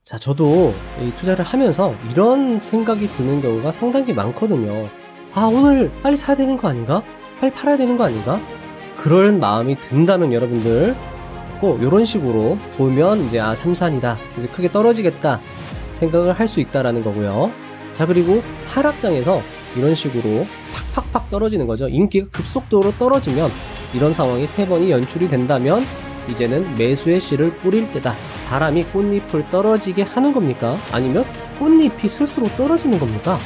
자, 저도 이 투자를 하면서 이런 생각이 드는 경우가 상당히 많거든요. 아, 오늘 빨리 사야 되는 거 아닌가? 빨리 팔아야 되는 거 아닌가? 그런 마음이 든다면 여러분들 꼭 이런 식으로 보면 이제 삼산이다, 이제 크게 떨어지겠다 생각을 할 수 있다라는 거고요. 자, 그리고 하락장에서 이런 식으로 팍팍팍 떨어지는 거죠. 인기가 급속도로 떨어지면 이런 상황이 3번이 연출이 된다면 이제는 매수의 씨를 뿌릴 때다. 바람이 꽃잎을 떨어지게 하는 겁니까? 아니면 꽃잎이 스스로 떨어지는 겁니까?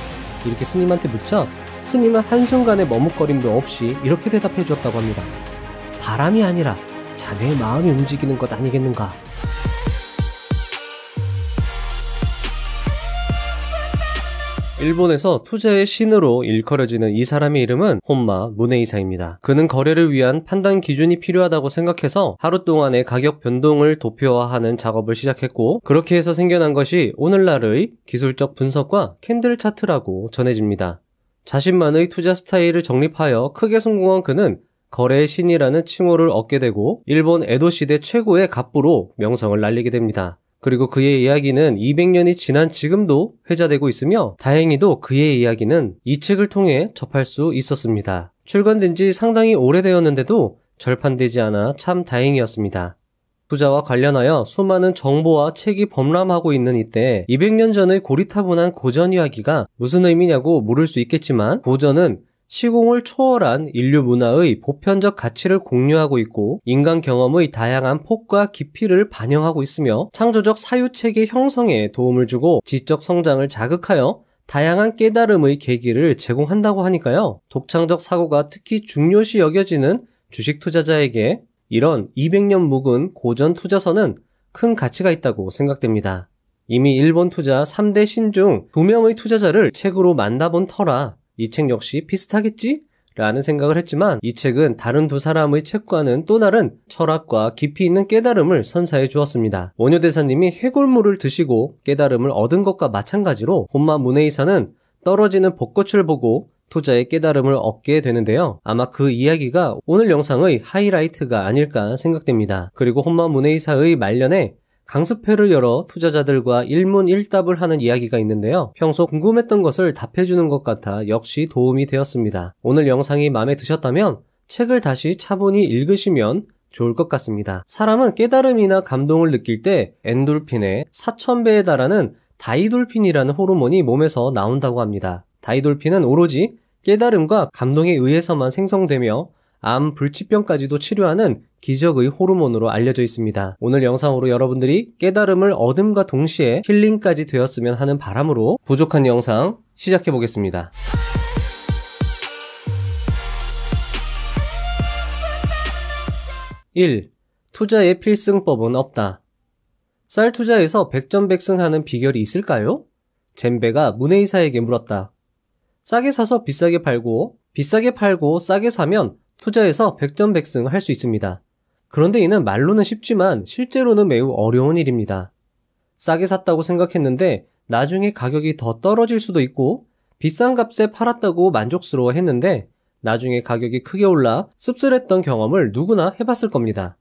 이렇게 스님한테 묻자 스님은 한순간의 머뭇거림도 없이 이렇게 대답해 주었다고 합니다. 바람이 아니라 자네의 마음이 움직이는 것 아니겠는가? 일본에서 투자의 신으로 일컬어지는 이 사람의 이름은 혼마 무네이사입니다. 그는 거래를 위한 판단 기준이 필요하다고 생각해서 하루 동안의 가격 변동을 도표화하는 작업을 시작했고, 그렇게 해서 생겨난 것이 오늘날의 기술적 분석과 캔들 차트라고 전해집니다. 자신만의 투자 스타일을 정립하여 크게 성공한 그는 거래의 신이라는 칭호를 얻게 되고 일본 에도 시대 최고의 갑부로 명성을 날리게 됩니다. 그리고 그의 이야기는 200년이 지난 지금도 회자되고 있으며 다행히도 그의 이야기는 이 책을 통해 접할 수 있었습니다. 출간된 지 상당히 오래되었는데도 절판되지 않아 참 다행이었습니다. 투자와 관련하여 수많은 정보와 책이 범람하고 있는 이때 200년 전의 고리타분한 고전 이야기가 무슨 의미냐고 물을 수 있겠지만, 고전은 시공을 초월한 인류 문화의 보편적 가치를 공유하고 있고 인간 경험의 다양한 폭과 깊이를 반영하고 있으며 창조적 사유체계 형성에 도움을 주고 지적 성장을 자극하여 다양한 깨달음의 계기를 제공한다고 하니까요. 독창적 사고가 특히 중요시 여겨지는 주식 투자자에게 이런 200년 묵은 고전 투자서는 큰 가치가 있다고 생각됩니다. 이미 일본 투자 3대 신 중 2명의 투자자를 책으로 만나본 터라 이 책 역시 비슷하겠지? 라는 생각을 했지만 이 책은 다른 두 사람의 책과는 또 다른 철학과 깊이 있는 깨달음을 선사해 주었습니다. 원효대사님이 해골물을 드시고 깨달음을 얻은 것과 마찬가지로 혼마 무네이사는 떨어지는 벚꽃을 보고 투자의 깨달음을 얻게 되는데요. 아마 그 이야기가 오늘 영상의 하이라이트가 아닐까 생각됩니다. 그리고 혼마 무네이사의 말년에 강습회를 열어 투자자들과 일문일답을 하는 이야기가 있는데요. 평소 궁금했던 것을 답해주는 것 같아 역시 도움이 되었습니다. 오늘 영상이 마음에 드셨다면 책을 다시 차분히 읽으시면 좋을 것 같습니다. 사람은 깨달음이나 감동을 느낄 때 엔돌핀의 4000배에 달하는 다이돌핀이라는 호르몬이 몸에서 나온다고 합니다. 다이돌핀은 오로지 깨달음과 감동에 의해서만 생성되며 암, 불치병까지도 치료하는 기적의 호르몬으로 알려져 있습니다. 오늘 영상으로 여러분들이 깨달음을 얻음과 동시에 힐링까지 되었으면 하는 바람으로 부족한 영상 시작해 보겠습니다. 1. 투자의 필승법은 없다. 쌀 투자에서 백전백승하는 비결이 있을까요? 젠베가 무네이사에게 물었다. 싸게 사서 비싸게 팔고 싸게 사면 투자에서 백전백승 할 수 있습니다. 그런데 이는 말로는 쉽지만 실제로는 매우 어려운 일입니다. 싸게 샀다고 생각했는데 나중에 가격이 더 떨어질 수도 있고 비싼 값에 팔았다고 만족스러워 했는데 나중에 가격이 크게 올라 씁쓸했던 경험을 누구나 해봤을 겁니다.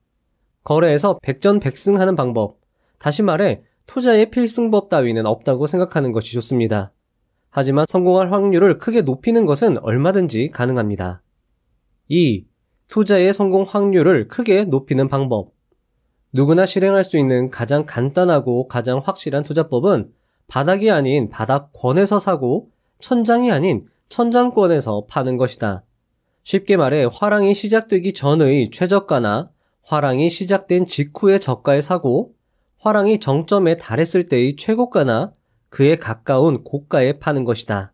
거래에서 백전백승하는 방법, 다시 말해 투자의 필승법 따위는 없다고 생각하는 것이 좋습니다. 하지만 성공할 확률을 크게 높이는 것은 얼마든지 가능합니다. 2. 투자의 성공 확률을 크게 높이는 방법. 누구나 실행할 수 있는 가장 간단하고 가장 확실한 투자법은 바닥이 아닌 바닥권에서 사고 천장이 아닌 천장권에서 파는 것이다. 쉽게 말해 화랑이 시작되기 전의 최저가나 화랑이 시작된 직후의 저가에 사고 화랑이 정점에 달했을 때의 최고가나 그에 가까운 고가에 파는 것이다.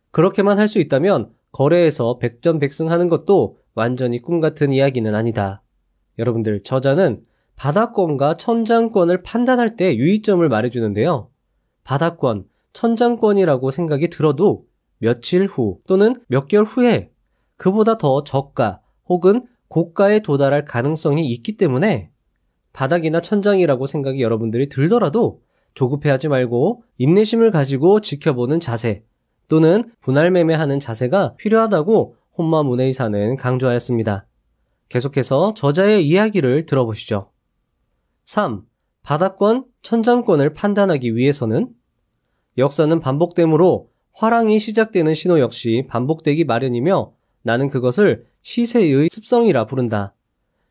그렇게만 할 수 있다면 거래에서 백전백승하는 것도 완전히 꿈같은 이야기는 아니다. 여러분들, 저자는 바닥권과 천장권을 판단할 때 유의점을 말해주는데요. 바닥권, 천장권이라고 생각이 들어도 며칠 후 또는 몇 개월 후에 그보다 더 저가 혹은 고가에 도달할 가능성이 있기 때문에 바닥이나 천장이라고 생각이 여러분들이 들더라도 조급해하지 말고 인내심을 가지고 지켜보는 자세 또는 분할 매매하는 자세가 필요하다고 혼마 무네이사는 강조하였습니다. 계속해서 저자의 이야기를 들어보시죠. 3. 바닥권, 천장권을 판단하기 위해서는 역사는 반복되므로 화랑이 시작되는 신호 역시 반복되기 마련이며 나는 그것을 시세의 습성이라 부른다.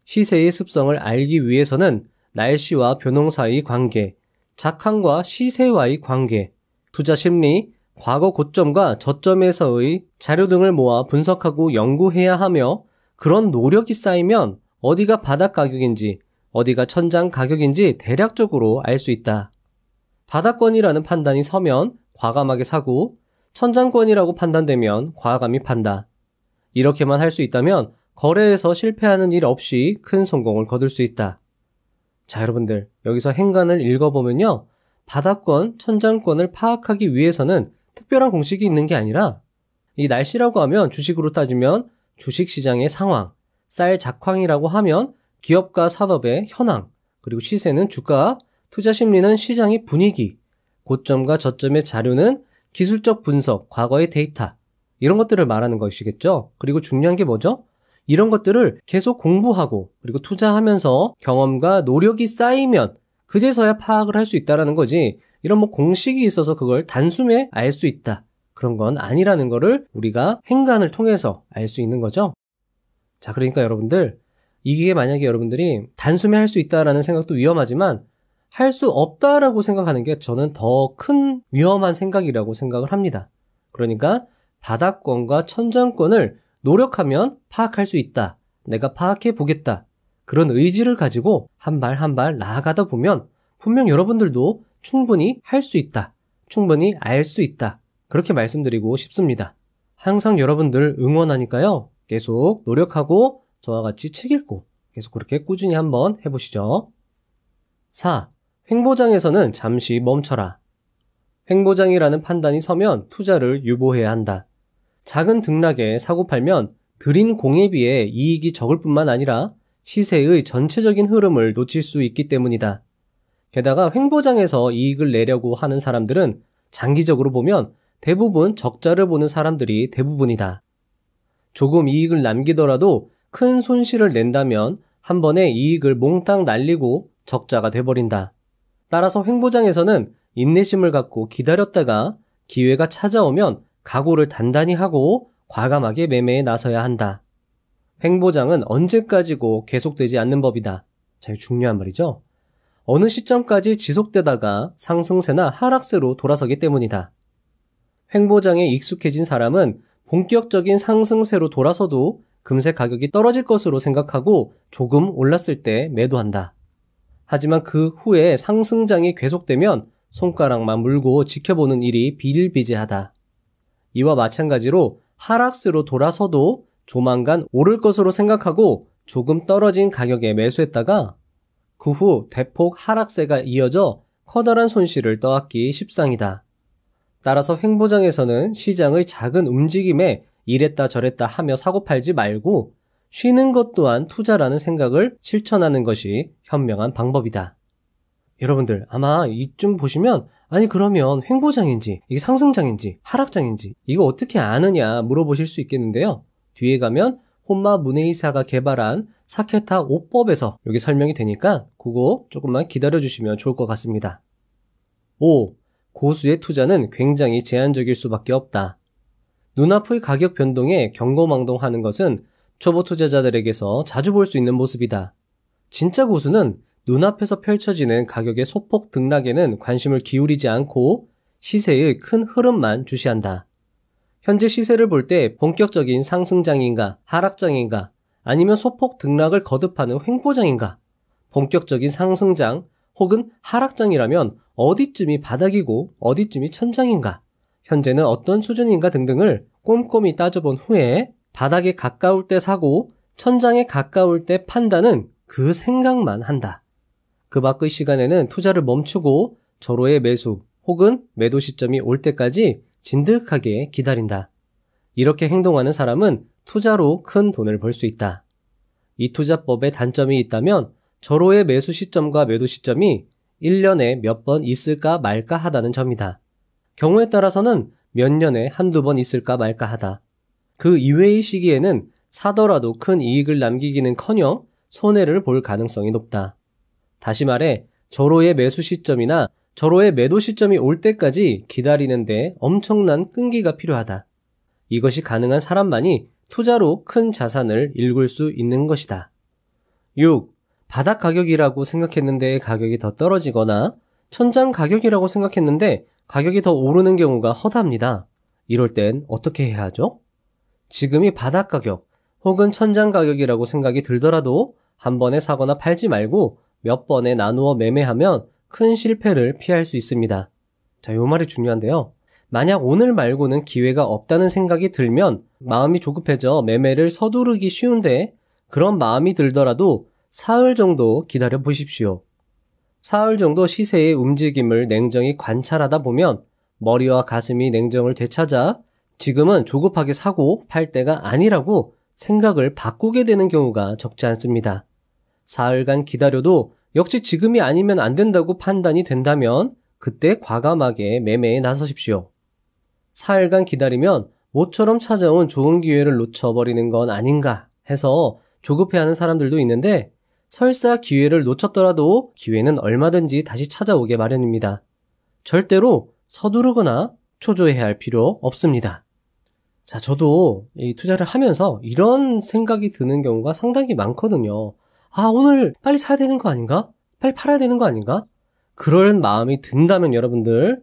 시세의 습성을 알기 위해서는 날씨와 변홍사의 관계, 작황과 시세와의 관계, 투자 심리, 과거 고점과 저점에서의 자료 등을 모아 분석하고 연구해야 하며 그런 노력이 쌓이면 어디가 바닥 가격인지 어디가 천장 가격인지 대략적으로 알 수 있다. 바닥권이라는 판단이 서면 과감하게 사고 천장권이라고 판단되면 과감히 판다. 이렇게만 할 수 있다면 거래에서 실패하는 일 없이 큰 성공을 거둘 수 있다. 자, 여러분들 여기서 행간을 읽어보면요. 바닥권, 천장권을 파악하기 위해서는 특별한 공식이 있는 게 아니라 이 날씨라고 하면 주식으로 따지면 주식시장의 상황, 쌀 작황이라고 하면 기업과 산업의 현황, 그리고 시세는 주가, 투자 심리는 시장의 분위기, 고점과 저점의 자료는 기술적 분석, 과거의 데이터 이런 것들을 말하는 것이겠죠. 그리고 중요한 게 뭐죠? 이런 것들을 계속 공부하고 그리고 투자하면서 경험과 노력이 쌓이면 그제서야 파악을 할 수 있다라는 거지 이런 공식이 있어서 그걸 단숨에 알 수 있다. 그런 건 아니라는 거를 우리가 행간을 통해서 알 수 있는 거죠. 자, 그러니까 여러분들 이게 만약에 여러분들이 단숨에 할 수 있다라는 생각도 위험하지만 할 수 없다라고 생각하는 게 저는 더 큰 위험한 생각이라고 생각을 합니다. 그러니까 바닥권과 천장권을 노력하면 파악할 수 있다. 내가 파악해 보겠다. 그런 의지를 가지고 한 발 한 발 나아가다 보면 분명 여러분들도 충분히 할 수 있다. 충분히 알 수 있다. 그렇게 말씀드리고 싶습니다. 항상 여러분들 응원하니까요. 계속 노력하고 저와 같이 책 읽고 계속 그렇게 꾸준히 한번 해보시죠. 4. 횡보장에서는 잠시 멈춰라. 횡보장이라는 판단이 서면 투자를 유보해야 한다. 작은 등락에 사고 팔면 들인 공에 비해 이익이 적을 뿐만 아니라 시세의 전체적인 흐름을 놓칠 수 있기 때문이다. 게다가 횡보장에서 이익을 내려고 하는 사람들은 장기적으로 보면 대부분 적자를 보는 사람들이 대부분이다. 조금 이익을 남기더라도 큰 손실을 낸다면 한 번에 이익을 몽땅 날리고 적자가 돼버린다. 따라서 횡보장에서는 인내심을 갖고 기다렸다가 기회가 찾아오면 각오를 단단히 하고 과감하게 매매에 나서야 한다. 횡보장은 언제까지고 계속되지 않는 법이다. 자, 중요한 말이죠. 어느 시점까지 지속되다가 상승세나 하락세로 돌아서기 때문이다. 횡보장에 익숙해진 사람은 본격적인 상승세로 돌아서도 금세 가격이 떨어질 것으로 생각하고 조금 올랐을 때 매도한다. 하지만 그 후에 상승장이 계속되면 손가락만 물고 지켜보는 일이 비일비재하다. 이와 마찬가지로 하락세로 돌아서도 조만간 오를 것으로 생각하고 조금 떨어진 가격에 매수했다가 그 후 대폭 하락세가 이어져 커다란 손실을 떠안기 십상이다. 따라서 횡보장에서는 시장의 작은 움직임에 이랬다 저랬다 하며 사고팔지 말고 쉬는 것 또한 투자라는 생각을 실천하는 것이 현명한 방법이다. 여러분들 아마 이쯤 보시면 아니 그러면 횡보장인지 이게 상승장인지 하락장인지 이거 어떻게 아느냐 물어보실 수 있겠는데요. 뒤에 가면 혼마 문에이사가 개발한 사케타 5법에서 여기 설명이 되니까 그거 조금만 기다려주시면 좋을 것 같습니다. 5. 고수의 투자는 굉장히 제한적일 수밖에 없다. 눈앞의 가격 변동에 경거망동하는 것은 초보 투자자들에게서 자주 볼 수 있는 모습이다. 진짜 고수는 눈앞에서 펼쳐지는 가격의 소폭 등락에는 관심을 기울이지 않고 시세의 큰 흐름만 주시한다. 현재 시세를 볼 때 본격적인 상승장인가 하락장인가 아니면 소폭 등락을 거듭하는 횡보장인가 본격적인 상승장 혹은 하락장이라면 어디쯤이 바닥이고 어디쯤이 천장인가 현재는 어떤 수준인가 등등을 꼼꼼히 따져본 후에 바닥에 가까울 때 사고 천장에 가까울 때 판다는 그 생각만 한다. 그 밖의 시간에는 투자를 멈추고 절호의 매수 혹은 매도 시점이 올 때까지 진득하게 기다린다. 이렇게 행동하는 사람은 투자로 큰 돈을 벌 수 있다. 이 투자법에 단점이 있다면 절호의 매수 시점과 매도 시점이 1년에 몇 번 있을까 말까 하다는 점이다. 경우에 따라서는 몇 년에 한두 번 있을까 말까 하다. 그 이외의 시기에는 사더라도 큰 이익을 남기기는커녕 손해를 볼 가능성이 높다. 다시 말해 절호의 매수 시점이나 절호의 매도 시점이 올 때까지 기다리는데 엄청난 끈기가 필요하다. 이것이 가능한 사람만이 투자로 큰 자산을 일굴 수 있는 것이다. 6. 바닥 가격이라고 생각했는데 가격이 더 떨어지거나 천장 가격이라고 생각했는데 가격이 더 오르는 경우가 허다합니다. 이럴 땐 어떻게 해야 하죠? 지금이 바닥 가격 혹은 천장 가격이라고 생각이 들더라도 한 번에 사거나 팔지 말고 몇 번에 나누어 매매하면 큰 실패를 피할 수 있습니다. 자, 요 말이 중요한데요. 만약 오늘 말고는 기회가 없다는 생각이 들면 마음이 조급해져 매매를 서두르기 쉬운데 그런 마음이 들더라도 사흘 정도 기다려 보십시오. 사흘 정도 시세의 움직임을 냉정히 관찰하다 보면 머리와 가슴이 냉정을 되찾아 지금은 조급하게 사고 팔 때가 아니라고 생각을 바꾸게 되는 경우가 적지 않습니다. 사흘간 기다려도 역시 지금이 아니면 안 된다고 판단이 된다면 그때 과감하게 매매에 나서십시오. 사흘간 기다리면 모처럼 찾아온 좋은 기회를 놓쳐버리는 건 아닌가 해서 조급해하는 사람들도 있는데 설사 기회를 놓쳤더라도 기회는 얼마든지 다시 찾아오게 마련입니다. 절대로 서두르거나 초조해야 할 필요 없습니다. 자, 저도 이 투자를 하면서 이런 생각이 드는 경우가 상당히 많거든요. 아, 오늘 빨리 사야 되는 거 아닌가? 빨리 팔아야 되는 거 아닌가? 그런 마음이 든다면 여러분들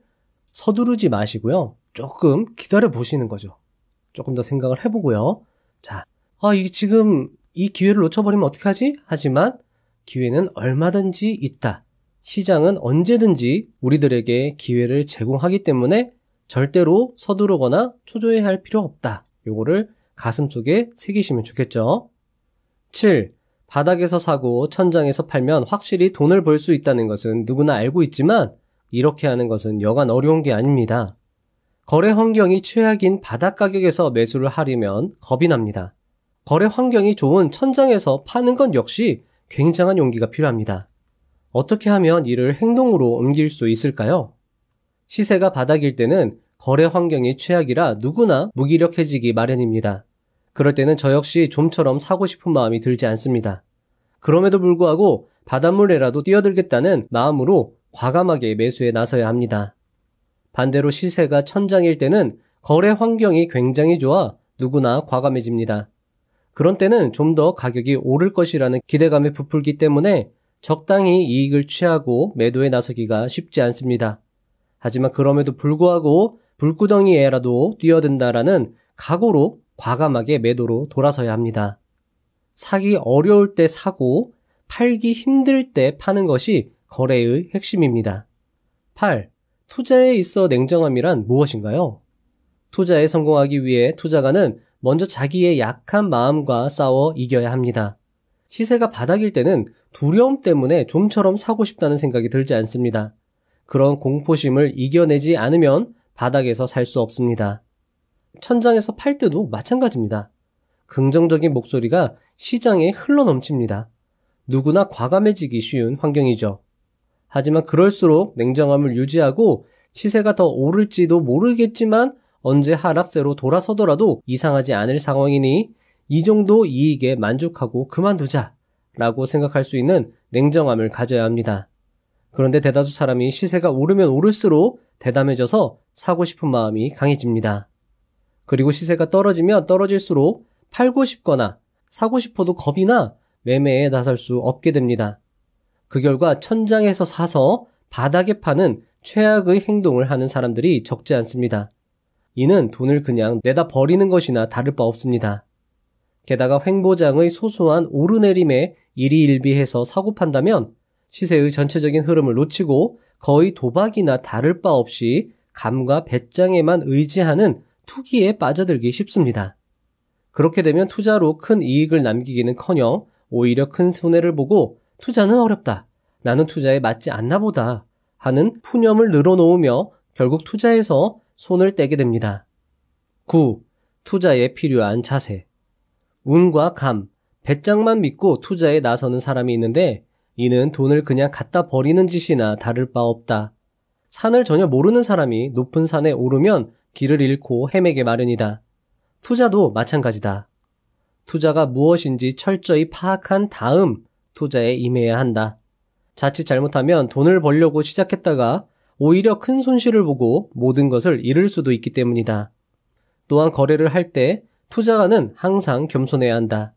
서두르지 마시고요. 조금 기다려 보시는 거죠. 조금 더 생각을 해보고요. 자, 이게 지금 이 기회를 놓쳐버리면 어떡하지? 하지만 기회는 얼마든지 있다. 시장은 언제든지 우리들에게 기회를 제공하기 때문에 절대로 서두르거나 초조해야 할 필요 없다. 요거를 가슴속에 새기시면 좋겠죠. 7. 바닥에서 사고 천장에서 팔면 확실히 돈을 벌 수 있다는 것은 누구나 알고 있지만 이렇게 하는 것은 여간 어려운 게 아닙니다. 거래 환경이 최악인 바닥 가격에서 매수를 하려면 겁이 납니다. 거래 환경이 좋은 천장에서 파는 건 역시 굉장한 용기가 필요합니다. 어떻게 하면 이를 행동으로 옮길 수 있을까요? 시세가 바닥일 때는 거래 환경이 최악이라 누구나 무기력해지기 마련입니다. 그럴 때는 저 역시 좀처럼 사고 싶은 마음이 들지 않습니다. 그럼에도 불구하고 바닷물에라도 뛰어들겠다는 마음으로 과감하게 매수에 나서야 합니다. 반대로 시세가 천장일 때는 거래 환경이 굉장히 좋아 누구나 과감해집니다. 그런 때는 좀 더 가격이 오를 것이라는 기대감에 부풀기 때문에 적당히 이익을 취하고 매도에 나서기가 쉽지 않습니다. 하지만 그럼에도 불구하고 불구덩이에라도 뛰어든다라는 각오로 과감하게 매도로 돌아서야 합니다. 사기 어려울 때 사고 팔기 힘들 때 파는 것이 거래의 핵심입니다. 8. 투자에 있어 냉정함이란 무엇인가요? 투자에 성공하기 위해 투자가는 먼저 자기의 약한 마음과 싸워 이겨야 합니다. 시세가 바닥일 때는 두려움 때문에 좀처럼 사고 싶다는 생각이 들지 않습니다. 그런 공포심을 이겨내지 않으면 바닥에서 살 수 없습니다. 천장에서 팔 때도 마찬가지입니다. 긍정적인 목소리가 시장에 흘러넘칩니다. 누구나 과감해지기 쉬운 환경이죠. 하지만 그럴수록 냉정함을 유지하고 시세가 더 오를지도 모르겠지만 언제 하락세로 돌아서더라도 이상하지 않을 상황이니 이 정도 이익에 만족하고 그만두자 라고 생각할 수 있는 냉정함을 가져야 합니다. 그런데 대다수 사람이 시세가 오르면 오를수록 대담해져서 사고 싶은 마음이 강해집니다. 그리고 시세가 떨어지면 떨어질수록 팔고 싶거나 사고 싶어도 겁이 나 매매에 나설 수 없게 됩니다. 그 결과 천장에서 사서 바닥에 파는 최악의 행동을 하는 사람들이 적지 않습니다. 이는 돈을 그냥 내다 버리는 것이나 다를 바 없습니다. 게다가 횡보장의 소소한 오르내림에 일희일비해서 사고 판다면 시세의 전체적인 흐름을 놓치고 거의 도박이나 다를 바 없이 감과 배짱에만 의지하는 투기에 빠져들기 쉽습니다. 그렇게 되면 투자로 큰 이익을 남기기는커녕 오히려 큰 손해를 보고 투자는 어렵다. 나는 투자에 맞지 않나 보다 하는 푸념을 늘어놓으며 결국 투자에서 손을 떼게 됩니다. 9. 투자에 필요한 자세. 운과 감, 배짱만 믿고 투자에 나서는 사람이 있는데 이는 돈을 그냥 갖다 버리는 짓이나 다를 바 없다. 산을 전혀 모르는 사람이 높은 산에 오르면 길을 잃고 헤매게 마련이다. 투자도 마찬가지다. 투자가 무엇인지 철저히 파악한 다음 투자에 임해야 한다. 자칫 잘못하면 돈을 벌려고 시작했다가 오히려 큰 손실을 보고 모든 것을 잃을 수도 있기 때문이다. 또한 거래를 할 때 투자가는 항상 겸손해야 한다.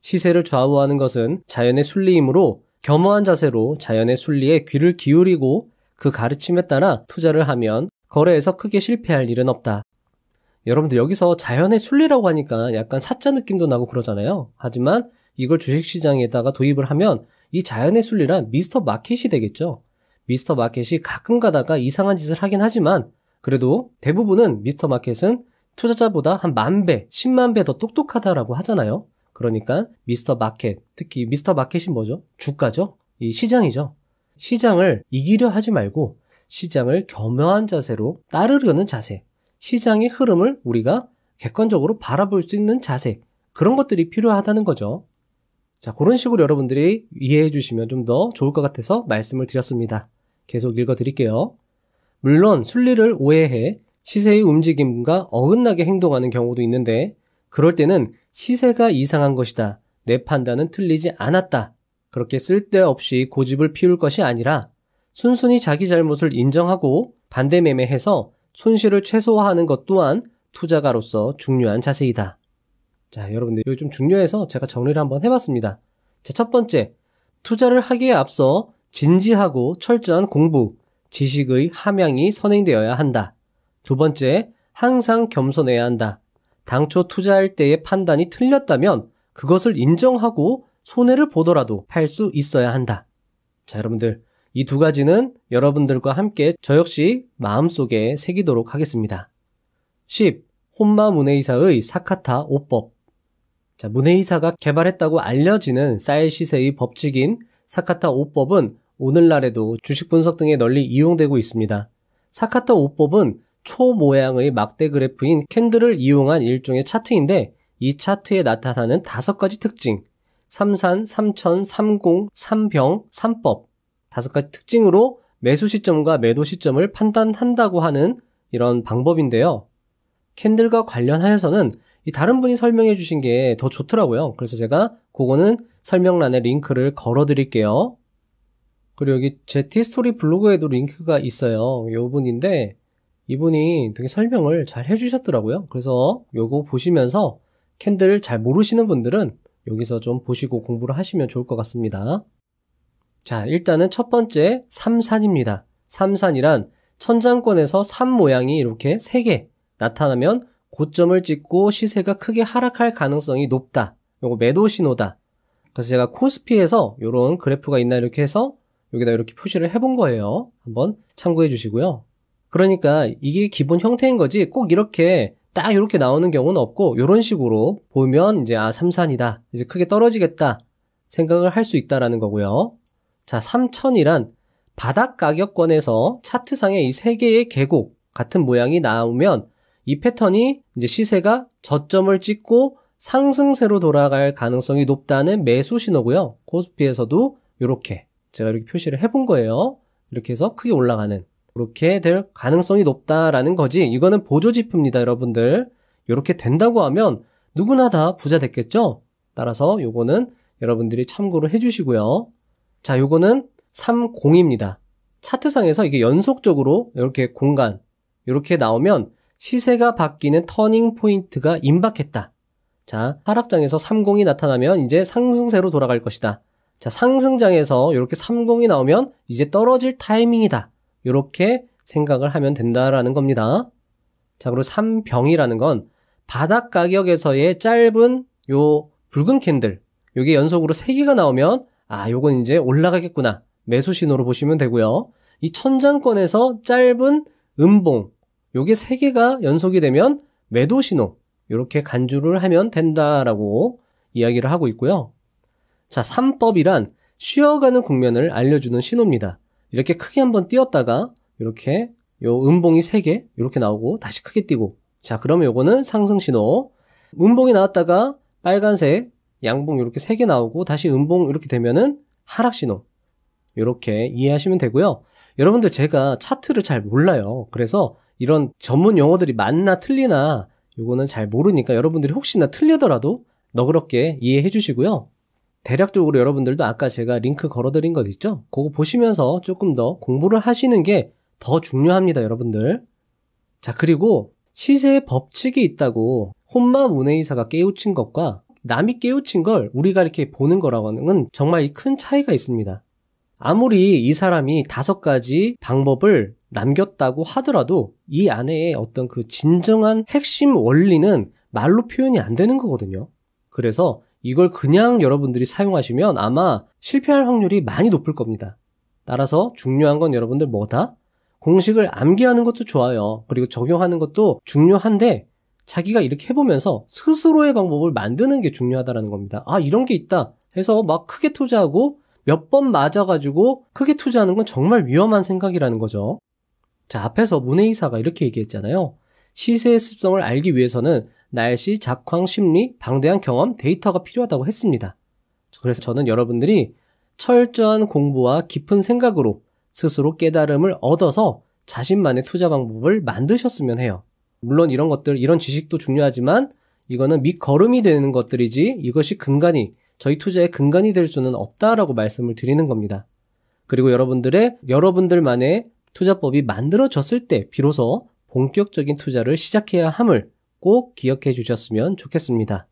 시세를 좌우하는 것은 자연의 순리이므로 겸허한 자세로 자연의 순리에 귀를 기울이고 그 가르침에 따라 투자를 하면 거래에서 크게 실패할 일은 없다. 여러분들 여기서 자연의 순리라고 하니까 약간 사자 느낌도 나고 그러잖아요. 하지만 이걸 주식시장에다가 도입을 하면 이 자연의 순리란 미스터 마켓이 되겠죠. 미스터 마켓이 가끔 가다가 이상한 짓을 하긴 하지만 그래도 대부분은 미스터 마켓은 투자자보다 한 10,000배, 100,000배 더 똑똑하다라고 하잖아요. 그러니까 미스터 마켓, 특히 미스터 마켓이 뭐죠? 주가죠? 이 시장이죠. 시장을 이기려 하지 말고 시장을 겸허한 자세로 따르려는 자세, 시장의 흐름을 우리가 객관적으로 바라볼 수 있는 자세, 그런 것들이 필요하다는 거죠. 자, 그런 식으로 여러분들이 이해해 주시면 좀 더 좋을 것 같아서 말씀을 드렸습니다. 계속 읽어 드릴게요. 물론 순리를 오해해 시세의 움직임과 어긋나게 행동하는 경우도 있는데 그럴 때는 시세가 이상한 것이다. 내 판단은 틀리지 않았다. 그렇게 쓸데없이 고집을 피울 것이 아니라 순순히 자기 잘못을 인정하고 반대 매매해서 손실을 최소화하는 것 또한 투자가로서 중요한 자세이다. 자, 여러분들 이거 좀 중요해서 제가 정리를 한번 해봤습니다. 자, 첫 번째, 투자를 하기에 앞서 진지하고 철저한 공부, 지식의 함양이 선행되어야 한다. 두 번째, 항상 겸손해야 한다. 당초 투자할 때의 판단이 틀렸다면 그것을 인정하고 손해를 보더라도 할 수 있어야 한다. 자, 여러분들 이 두 가지는 여러분들과 함께 저 역시 마음속에 새기도록 하겠습니다. 10. 혼마 문해이사의 사카타 5법. 자, 문해이사가 개발했다고 알려지는 쌀 시세의 법칙인 사카타 5법은 오늘날에도 주식 분석 등에 널리 이용되고 있습니다. 사카타 5법은 초 모양의 막대 그래프인 캔들을 이용한 일종의 차트인데 이 차트에 나타나는 5가지 특징, 삼산, 삼천, 삼공, 삼병, 삼법 5가지 특징으로 매수 시점과 매도 시점을 판단한다고 하는 이런 방법인데요. 캔들과 관련하여서는 이 다른 분이 설명해 주신 게 더 좋더라고요. 그래서 제가 그거는 설명란에 링크를 걸어 드릴게요. 그리고 여기 제 티스토리 블로그에도 링크가 있어요. 요 분인데 이분이 되게 설명을 잘 해주셨더라고요. 그래서 요거 보시면서 캔들 잘 모르시는 분들은 여기서 좀 보시고 공부를 하시면 좋을 것 같습니다. 자, 일단은 첫 번째 삼산입니다. 삼산이란 천장권에서 삼 모양이 이렇게 3개 나타나면 고점을 찍고 시세가 크게 하락할 가능성이 높다. 요거 매도 신호다. 그래서 제가 코스피에서 요런 그래프가 있나 이렇게 해서 여기다 이렇게 표시를 해본 거예요. 한번 참고해 주시고요. 그러니까 이게 기본 형태인 거지 꼭 이렇게 딱 이렇게 나오는 경우는 없고 이런 식으로 보면 이제 삼산이다. 이제 크게 떨어지겠다 생각을 할 수 있다라는 거고요. 자, 삼천이란 바닥 가격권에서 차트상에 이 3개의 계곡 같은 모양이 나오면 이 패턴이 이제 시세가 저점을 찍고 상승세로 돌아갈 가능성이 높다는 매수 신호고요. 코스피에서도 이렇게 제가 이렇게 표시를 해본 거예요. 이렇게 해서 크게 올라가는 이렇게 될 가능성이 높다라는 거지. 이거는 보조지표입니다, 여러분들. 이렇게 된다고 하면 누구나 다 부자 됐겠죠? 따라서 요거는 여러분들이 참고를 해주시고요. 자, 요거는 30입니다. 차트상에서 이게 연속적으로 이렇게 공간 이렇게 나오면 시세가 바뀌는 터닝 포인트가 임박했다. 자, 하락장에서 30이 나타나면 이제 상승세로 돌아갈 것이다. 자, 상승장에서 이렇게 30이 나오면 이제 떨어질 타이밍이다. 이렇게 생각을 하면 된다라는 겁니다. 자, 그리고 삼병이라는 건 바닥 가격에서의 짧은 요 붉은 캔들, 요게 연속으로 3개가 나오면 요건 이제 올라가겠구나. 매수 신호로 보시면 되고요. 이 천장권에서 짧은 음봉, 요게 3개가 연속이 되면 매도 신호, 이렇게 간주를 하면 된다라고 이야기를 하고 있고요. 자, 삼법이란 쉬어가는 국면을 알려주는 신호입니다. 이렇게 크게 한번 띄었다가 이렇게 요 음봉이 3개 이렇게 나오고 다시 크게 띄고, 자, 그러면 요거는 상승 신호. 음봉이 나왔다가 빨간색 양봉 이렇게 3개 나오고 다시 음봉 이렇게 되면은 하락 신호. 이렇게 이해하시면 되고요. 여러분들 제가 차트를 잘 몰라요. 그래서 이런 전문 용어들이 맞나 틀리나 요거는 잘 모르니까 여러분들이 혹시나 틀리더라도 너그럽게 이해해 주시고요. 대략적으로 여러분들도 아까 제가 링크 걸어드린 것 있죠? 그거 보시면서 조금 더 공부를 하시는 게 더 중요합니다, 여러분들. 자, 그리고 시세의 법칙이 있다고 혼마 문해이사가 깨우친 것과 남이 깨우친 걸 우리가 이렇게 보는 거랑은 정말 큰 차이가 있습니다. 아무리 이 사람이 5가지 방법을 남겼다고 하더라도 이 안에 어떤 그 진정한 핵심 원리는 말로 표현이 안 되는 거거든요. 그래서 이걸 그냥 여러분들이 사용하시면 아마 실패할 확률이 많이 높을 겁니다. 따라서 중요한 건 여러분들 뭐다? 공식을 암기하는 것도 좋아요. 그리고 적용하는 것도 중요한데 자기가 이렇게 해보면서 스스로의 방법을 만드는 게 중요하다는 겁니다. 아, 이런 게 있다 해서 막 크게 투자하고 몇 번 맞아가지고 크게 투자하는 건 정말 위험한 생각이라는 거죠. 자, 앞에서 문해이사가 이렇게 얘기했잖아요. 시세의 습성을 알기 위해서는 날씨, 작황, 심리, 방대한 경험, 데이터가 필요하다고 했습니다. 그래서 저는 여러분들이 철저한 공부와 깊은 생각으로 스스로 깨달음을 얻어서 자신만의 투자 방법을 만드셨으면 해요. 물론 이런 것들, 이런 지식도 중요하지만 이거는 밑거름이 되는 것들이지 이것이 근간이, 저희 투자의 근간이 될 수는 없다라고 말씀을 드리는 겁니다. 그리고 여러분들만의 투자법이 만들어졌을 때 비로소 본격적인 투자를 시작해야 함을 꼭 기억해 주셨으면 좋겠습니다.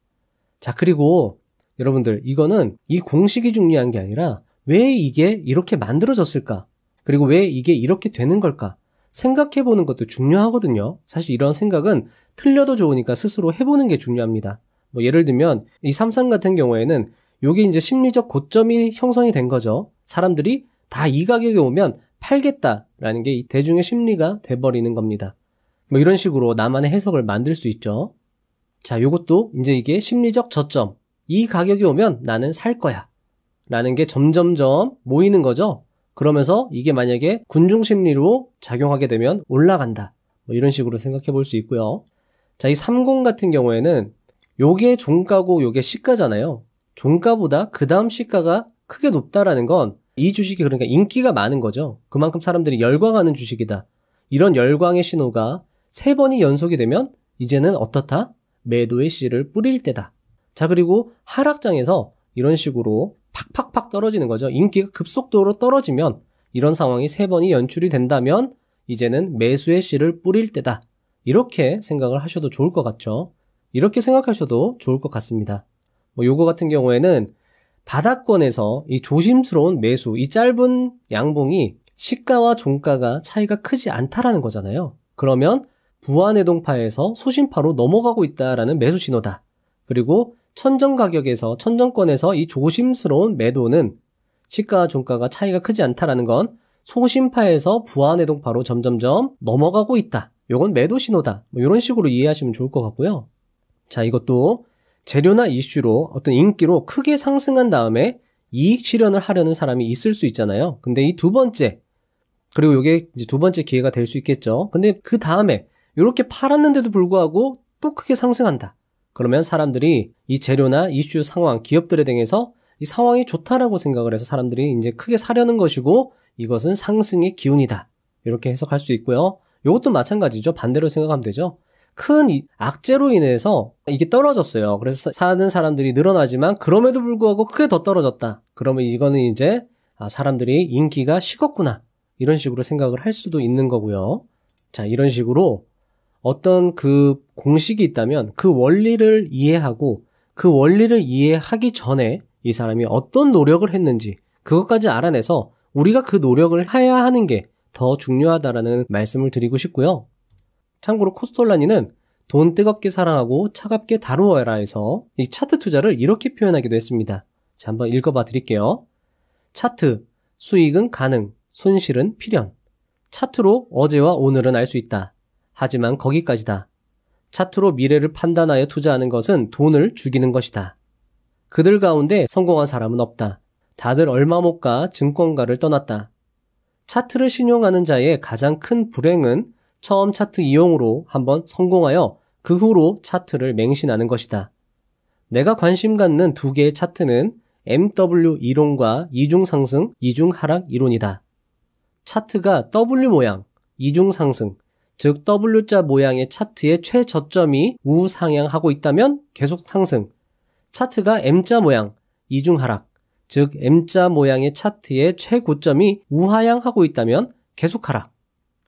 자, 그리고 여러분들, 이거는 이 공식이 중요한 게 아니라 왜 이게 이렇게 만들어졌을까? 그리고 왜 이게 이렇게 되는 걸까? 생각해보는 것도 중요하거든요. 사실 이런 생각은 틀려도 좋으니까 스스로 해보는 게 중요합니다. 뭐 예를 들면 이 삼성 같은 경우에는 요게 이제 심리적 고점이 형성이 된 거죠. 사람들이 다 이 가격에 오면 팔겠다라는 게 이 대중의 심리가 돼버리는 겁니다. 뭐 이런 식으로 나만의 해석을 만들 수 있죠. 자, 요것도 이제 이게 심리적 저점. 이 가격이 오면 나는 살 거야. 라는 게 점점점 모이는 거죠. 그러면서 이게 만약에 군중심리로 작용하게 되면 올라간다. 뭐 이런 식으로 생각해 볼 수 있고요. 자, 이 30 같은 경우에는 요게 종가고 요게 시가잖아요. 종가보다 그 다음 시가가 크게 높다라는 건 이 주식이 그러니까 인기가 많은 거죠. 그만큼 사람들이 열광하는 주식이다. 이런 열광의 신호가 3번이 연속이 되면 이제는 어떻다? 매도의 씨를 뿌릴 때다. 자, 그리고 하락장에서 이런 식으로 팍팍팍 떨어지는 거죠. 인기가 급속도로 떨어지면 이런 상황이 3번이 연출이 된다면 이제는 매수의 씨를 뿌릴 때다. 이렇게 생각을 하셔도 좋을 것 같죠. 이렇게 생각하셔도 좋을 것 같습니다. 뭐 요거 같은 경우에는 바닥권에서 이 조심스러운 매수, 이 짧은 양봉이 시가와 종가가 차이가 크지 않다라는 거잖아요. 그러면 부안해동파에서 소신파로 넘어가고 있다라는 매수 신호다. 그리고 천정권에서 이 조심스러운 매도는 시가와 종가가 차이가 크지 않다라는 건 소신파에서 부안해동파로 점점점 넘어가고 있다. 요건 매도 신호다. 뭐 이런 식으로 이해하시면 좋을 것 같고요. 자, 이것도 재료나 이슈로 어떤 인기로 크게 상승한 다음에 이익 실현을 하려는 사람이 있을 수 있잖아요. 근데 이 2번째, 그리고 이게 이제 2번째 기회가 될 수 있겠죠. 근데 그 다음에 이렇게 팔았는데도 불구하고 또 크게 상승한다. 그러면 사람들이 이 재료나 이슈 상황, 기업들에 대해서 이 상황이 좋다라고 생각을 해서 사람들이 이제 크게 사려는 것이고 이것은 상승의 기운이다. 이렇게 해석할 수 있고요. 이것도 마찬가지죠. 반대로 생각하면 되죠. 큰 악재로 인해서 이게 떨어졌어요. 그래서 사는 사람들이 늘어나지만 그럼에도 불구하고 크게 더 떨어졌다. 그러면 이거는 이제 사람들이 인기가 식었구나. 이런 식으로 생각을 할 수도 있는 거고요. 자, 이런 식으로 어떤 그 공식이 있다면 그 원리를 이해하고 그 원리를 이해하기 전에 이 사람이 어떤 노력을 했는지 그것까지 알아내서 우리가 그 노력을 해야 하는 게 더 중요하다라는 말씀을 드리고 싶고요. 참고로 코스톨라니는 돈 뜨겁게 사랑하고 차갑게 다루어라 해서 이 차트 투자를 이렇게 표현하기도 했습니다. 자, 한번 읽어봐 드릴게요. 차트, 수익은 가능, 손실은 필연. 차트로 어제와 오늘은 알 수 있다. 하지만 거기까지다. 차트로 미래를 판단하여 투자하는 것은 돈을 죽이는 것이다. 그들 가운데 성공한 사람은 없다. 다들 얼마 못 가 증권가를 떠났다. 차트를 신용하는 자의 가장 큰 불행은 처음 차트 이용으로 한번 성공하여 그 후로 차트를 맹신하는 것이다. 내가 관심 갖는 2개의 차트는 MW 이론과 이중 상승, 이중 하락 이론이다. 차트가 W 모양, 이중 상승, 즉 W자 모양의 차트의 최저점이 우상향하고 있다면 계속 상승. 차트가 M자 모양, 이중 하락, 즉 M자 모양의 차트의 최고점이 우하향하고 있다면 계속 하락.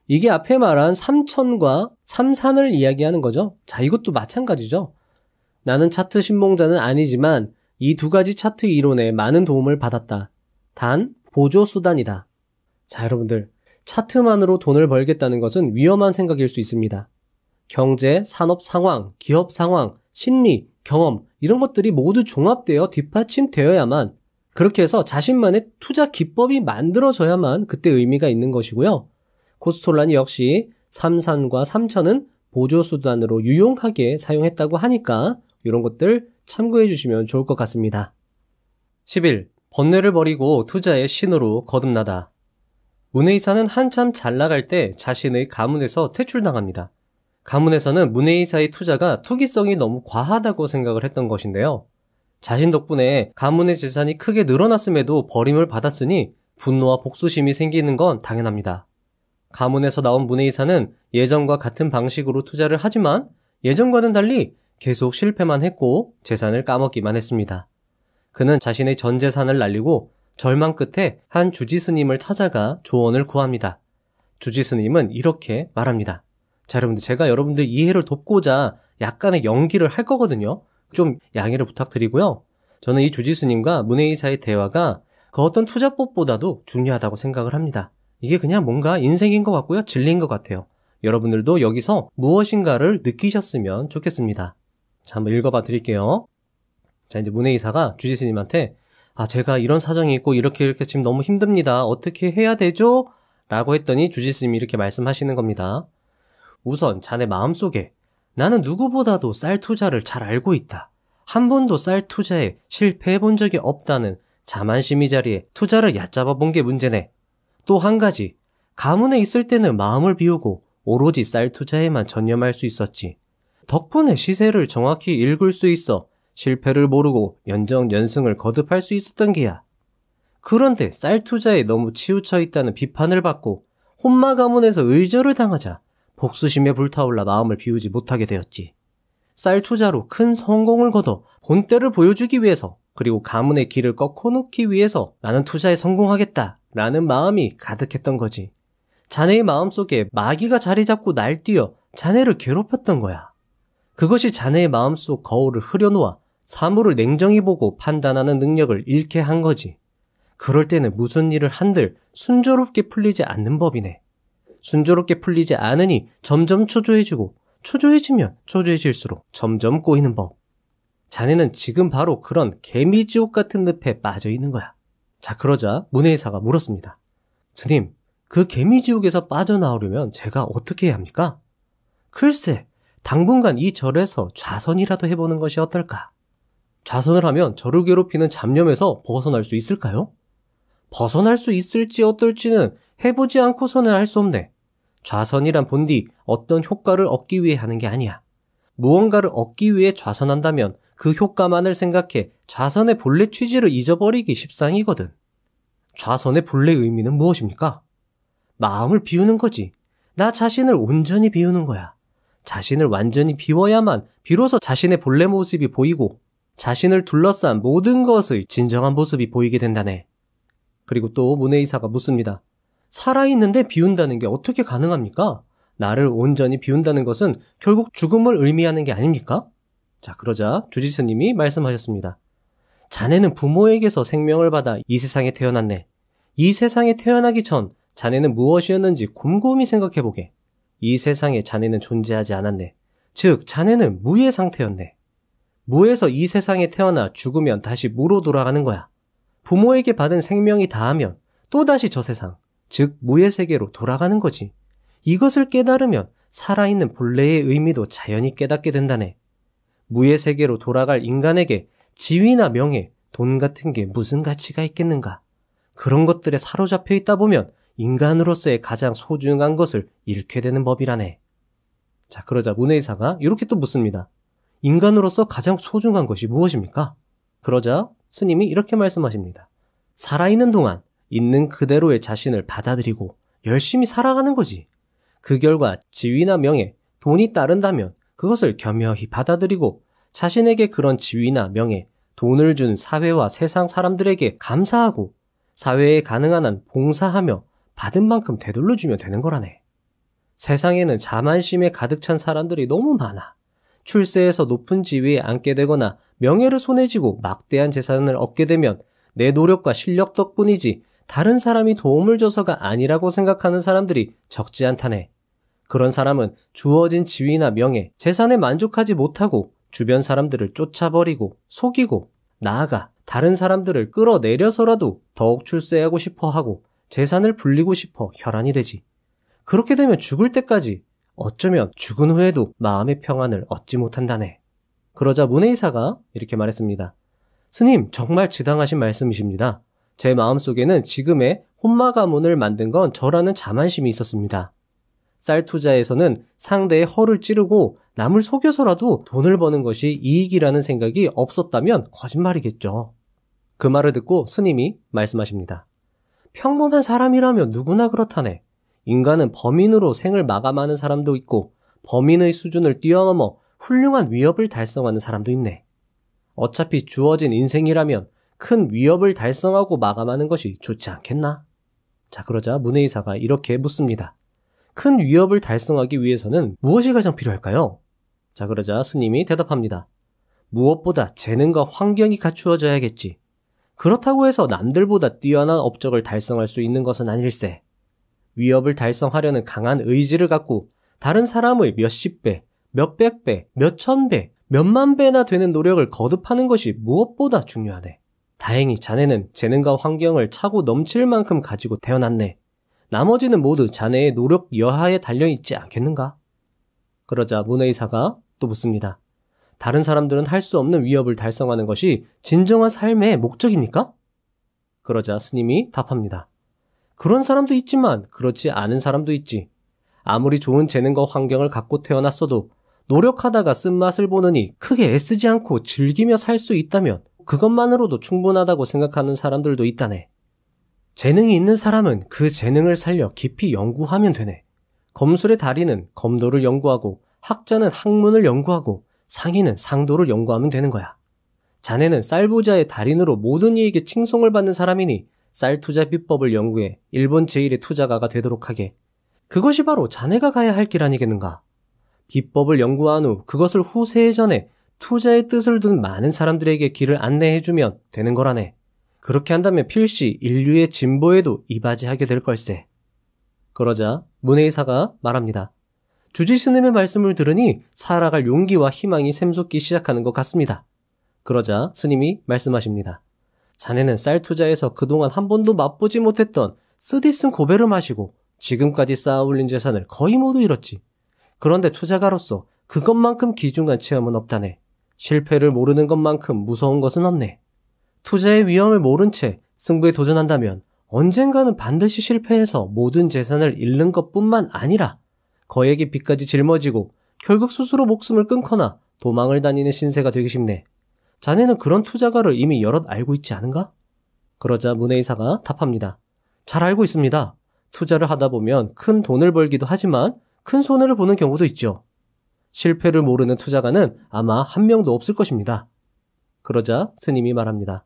이게 앞에 말한 3천과 3산을 이야기하는 거죠. 자, 이것도 마찬가지죠. 나는 차트 신봉자는 아니지만 이 두 가지 차트 이론에 많은 도움을 받았다. 단, 보조 수단이다. 자, 여러분들, 차트만으로 돈을 벌겠다는 것은 위험한 생각일 수 있습니다. 경제, 산업 상황, 기업 상황, 심리, 경험 이런 것들이 모두 종합되어 뒷받침되어야만, 그렇게 해서 자신만의 투자 기법이 만들어져야만 그때 의미가 있는 것이고요. 코스톨라니 역시 3산과 3천은 보조수단으로 유용하게 사용했다고 하니까 이런 것들 참고해 주시면 좋을 것 같습니다. 11. 번뇌를 버리고 투자의 신으로 거듭나다. 문해이사는 한참 잘 나갈 때 자신의 가문에서 퇴출당합니다. 가문에서는 문해이사의 투자가 투기성이 너무 과하다고 생각을 했던 것인데요. 자신 덕분에 가문의 재산이 크게 늘어났음에도 버림을 받았으니 분노와 복수심이 생기는 건 당연합니다. 가문에서 나온 문해이사는 예전과 같은 방식으로 투자를 하지만 예전과는 달리 계속 실패만 했고 재산을 까먹기만 했습니다. 그는 자신의 전 재산을 날리고 절망 끝에 한 주지스님을 찾아가 조언을 구합니다. 주지스님은 이렇게 말합니다. 자, 여러분들, 제가 여러분들 이해를 돕고자 약간의 연기를 할 거거든요. 좀 양해를 부탁드리고요. 저는 이 주지스님과 문해이사의 대화가 그 어떤 투자법보다도 중요하다고 생각을 합니다. 이게 그냥 뭔가 인생인 것 같고요. 진리인 것 같아요. 여러분들도 여기서 무엇인가를 느끼셨으면 좋겠습니다. 자, 한번 읽어봐 드릴게요. 자, 이제 문해이사가 주지스님한테 제가 이런 사정이 있고 이렇게 지금 너무 힘듭니다. 어떻게 해야 되죠? 라고 했더니 주지스님이 이렇게 말씀하시는 겁니다. 우선 자네 마음속에 나는 누구보다도 쌀 투자를 잘 알고 있다. 한 번도 쌀 투자에 실패해 본 적이 없다는 자만심이 자리에 투자를 얕잡아 본 게 문제네. 또 한 가지, 가문에 있을 때는 마음을 비우고 오로지 쌀 투자에만 전념할 수 있었지. 덕분에 시세를 정확히 읽을 수 있어 실패를 모르고 연정연승을 거듭할 수 있었던 게야. 그런데 쌀 투자에 너무 치우쳐 있다는 비판을 받고 혼마 가문에서 의절을 당하자 복수심에 불타올라 마음을 비우지 못하게 되었지. 쌀 투자로 큰 성공을 거둬 본때를 보여주기 위해서, 그리고 가문의 길을 꺾어놓기 위해서 나는 투자에 성공하겠다라는 마음이 가득했던 거지. 자네의 마음속에 마귀가 자리 잡고 날뛰어 자네를 괴롭혔던 거야. 그것이 자네의 마음속 거울을 흐려놓아 사물을 냉정히 보고 판단하는 능력을 잃게 한 거지. 그럴 때는 무슨 일을 한들 순조롭게 풀리지 않는 법이네. 순조롭게 풀리지 않으니 점점 초조해지고, 초조해지면 초조해질수록 점점 꼬이는 법. 자네는 지금 바로 그런 개미지옥 같은 늪에 빠져 있는 거야. 자, 그러자 문해이사가 물었습니다. 스님, 그 개미지옥에서 빠져나오려면 제가 어떻게 해야 합니까? 글쎄, 당분간 이 절에서 좌선이라도 해보는 것이 어떨까? 좌선을 하면 저를 괴롭히는 잡념에서 벗어날 수 있을까요? 벗어날 수 있을지 어떨지는 해보지 않고서는 알 수 없네. 좌선이란 본디 어떤 효과를 얻기 위해 하는 게 아니야. 무언가를 얻기 위해 좌선한다면 그 효과만을 생각해 좌선의 본래 취지를 잊어버리기 십상이거든. 좌선의 본래 의미는 무엇입니까? 마음을 비우는 거지. 나 자신을 온전히 비우는 거야. 자신을 완전히 비워야만 비로소 자신의 본래 모습이 보이고 자신을 둘러싼 모든 것의 진정한 모습이 보이게 된다네. 그리고 또 문해이사가 묻습니다. 살아있는데 비운다는 게 어떻게 가능합니까? 나를 온전히 비운다는 것은 결국 죽음을 의미하는 게 아닙니까? 자, 그러자 주지스님이 말씀하셨습니다. 자네는 부모에게서 생명을 받아 이 세상에 태어났네. 이 세상에 태어나기 전 자네는 무엇이었는지 곰곰이 생각해보게. 이 세상에 자네는 존재하지 않았네. 즉, 자네는 무의 상태였네. 무에서 이 세상에 태어나 죽으면 다시 무로 돌아가는 거야. 부모에게 받은 생명이 다하면 또다시 저 세상, 즉 무의 세계로 돌아가는 거지. 이것을 깨달으면 살아있는 본래의 의미도 자연히 깨닫게 된다네. 무의 세계로 돌아갈 인간에게 지위나 명예, 돈 같은 게 무슨 가치가 있겠는가? 그런 것들에 사로잡혀 있다 보면 인간으로서의 가장 소중한 것을 잃게 되는 법이라네. 자, 그러자 문해이사가 이렇게 또 묻습니다. 인간으로서 가장 소중한 것이 무엇입니까? 그러자 스님이 이렇게 말씀하십니다. 살아있는 동안 있는 그대로의 자신을 받아들이고 열심히 살아가는 거지. 그 결과 지위나 명예, 돈이 따른다면 그것을 겸허히 받아들이고 자신에게 그런 지위나 명예, 돈을 준 사회와 세상 사람들에게 감사하고 사회에 가능한 한 봉사하며 받은 만큼 되돌려 주면 되는 거라네. 세상에는 자만심에 가득 찬 사람들이 너무 많아. 출세해서 높은 지위에 앉게 되거나 명예를 손에 쥐고 막대한 재산을 얻게 되면 내 노력과 실력 덕분이지 다른 사람이 도움을 줘서가 아니라고 생각하는 사람들이 적지 않다네. 그런 사람은 주어진 지위나 명예, 재산에 만족하지 못하고 주변 사람들을 쫓아버리고 속이고 나아가 다른 사람들을 끌어내려서라도 더욱 출세하고 싶어 하고 재산을 불리고 싶어 혈안이 되지. 그렇게 되면 죽을 때까지 어쩌면 죽은 후에도 마음의 평안을 얻지 못한다네. 그러자 문해이사가 이렇게 말했습니다. 스님, 정말 지당하신 말씀이십니다. 제 마음속에는 지금의 혼마 가문을 만든 건 저라는 자만심이 있었습니다. 쌀 투자에서는 상대의 허를 찌르고 남을 속여서라도 돈을 버는 것이 이익이라는 생각이 없었다면 거짓말이겠죠. 그 말을 듣고 스님이 말씀하십니다. 평범한 사람이라면 누구나 그렇다네. 인간은 범인으로 생을 마감하는 사람도 있고 범인의 수준을 뛰어넘어 훌륭한 위협을 달성하는 사람도 있네. 어차피 주어진 인생이라면 큰 위협을 달성하고 마감하는 것이 좋지 않겠나? 자, 그러자 문해이사가 이렇게 묻습니다. 큰 위협을 달성하기 위해서는 무엇이 가장 필요할까요? 자, 그러자 스님이 대답합니다. 무엇보다 재능과 환경이 갖추어져야겠지. 그렇다고 해서 남들보다 뛰어난 업적을 달성할 수 있는 것은 아닐세. 위협을 달성하려는 강한 의지를 갖고 다른 사람의 몇십 배, 몇백 배, 몇천 배, 몇만 배나 되는 노력을 거듭하는 것이 무엇보다 중요하네. 다행히 자네는 재능과 환경을 차고 넘칠 만큼 가지고 태어났네. 나머지는 모두 자네의 노력 여하에 달려있지 않겠는가? 그러자 문해이사가 또 묻습니다. 다른 사람들은 할 수 없는 위협을 달성하는 것이 진정한 삶의 목적입니까? 그러자 스님이 답합니다. 그런 사람도 있지만 그렇지 않은 사람도 있지. 아무리 좋은 재능과 환경을 갖고 태어났어도 노력하다가 쓴맛을 보느니 크게 애쓰지 않고 즐기며 살 수 있다면 그것만으로도 충분하다고 생각하는 사람들도 있다네. 재능이 있는 사람은 그 재능을 살려 깊이 연구하면 되네. 검술의 달인은 검도를 연구하고 학자는 학문을 연구하고 상인은 상도를 연구하면 되는 거야. 자네는 쌀부자의 달인으로 모든 이에게 칭송을 받는 사람이니 쌀 투자 비법을 연구해 일본 제1의 투자가가 되도록 하게. 그것이 바로 자네가 가야 할 길 아니겠는가? 비법을 연구한 후 그것을 후세에 전해 투자의 뜻을 둔 많은 사람들에게 길을 안내해주면 되는 거라네. 그렇게 한다면 필시 인류의 진보에도 이바지하게 될 걸세. 그러자 문해이사가 말합니다. 주지 스님의 말씀을 들으니 살아갈 용기와 희망이 샘솟기 시작하는 것 같습니다. 그러자 스님이 말씀하십니다. 자네는 쌀 투자에서 그동안 한 번도 맛보지 못했던 쓰디쓴 고배를 마시고 지금까지 쌓아올린 재산을 거의 모두 잃었지. 그런데 투자가로서 그것만큼 귀중한 체험은 없다네. 실패를 모르는 것만큼 무서운 것은 없네. 투자의 위험을 모른 채 승부에 도전한다면 언젠가는 반드시 실패해서 모든 재산을 잃는 것뿐만 아니라 거액의 빚까지 짊어지고 결국 스스로 목숨을 끊거나 도망을 다니는 신세가 되기 쉽네. 자네는 그런 투자가를 이미 여럿 알고 있지 않은가? 그러자 문해이사가 답합니다. 잘 알고 있습니다. 투자를 하다 보면 큰 돈을 벌기도 하지만 큰 손해를 보는 경우도 있죠. 실패를 모르는 투자가는 아마 한 명도 없을 것입니다. 그러자 스님이 말합니다.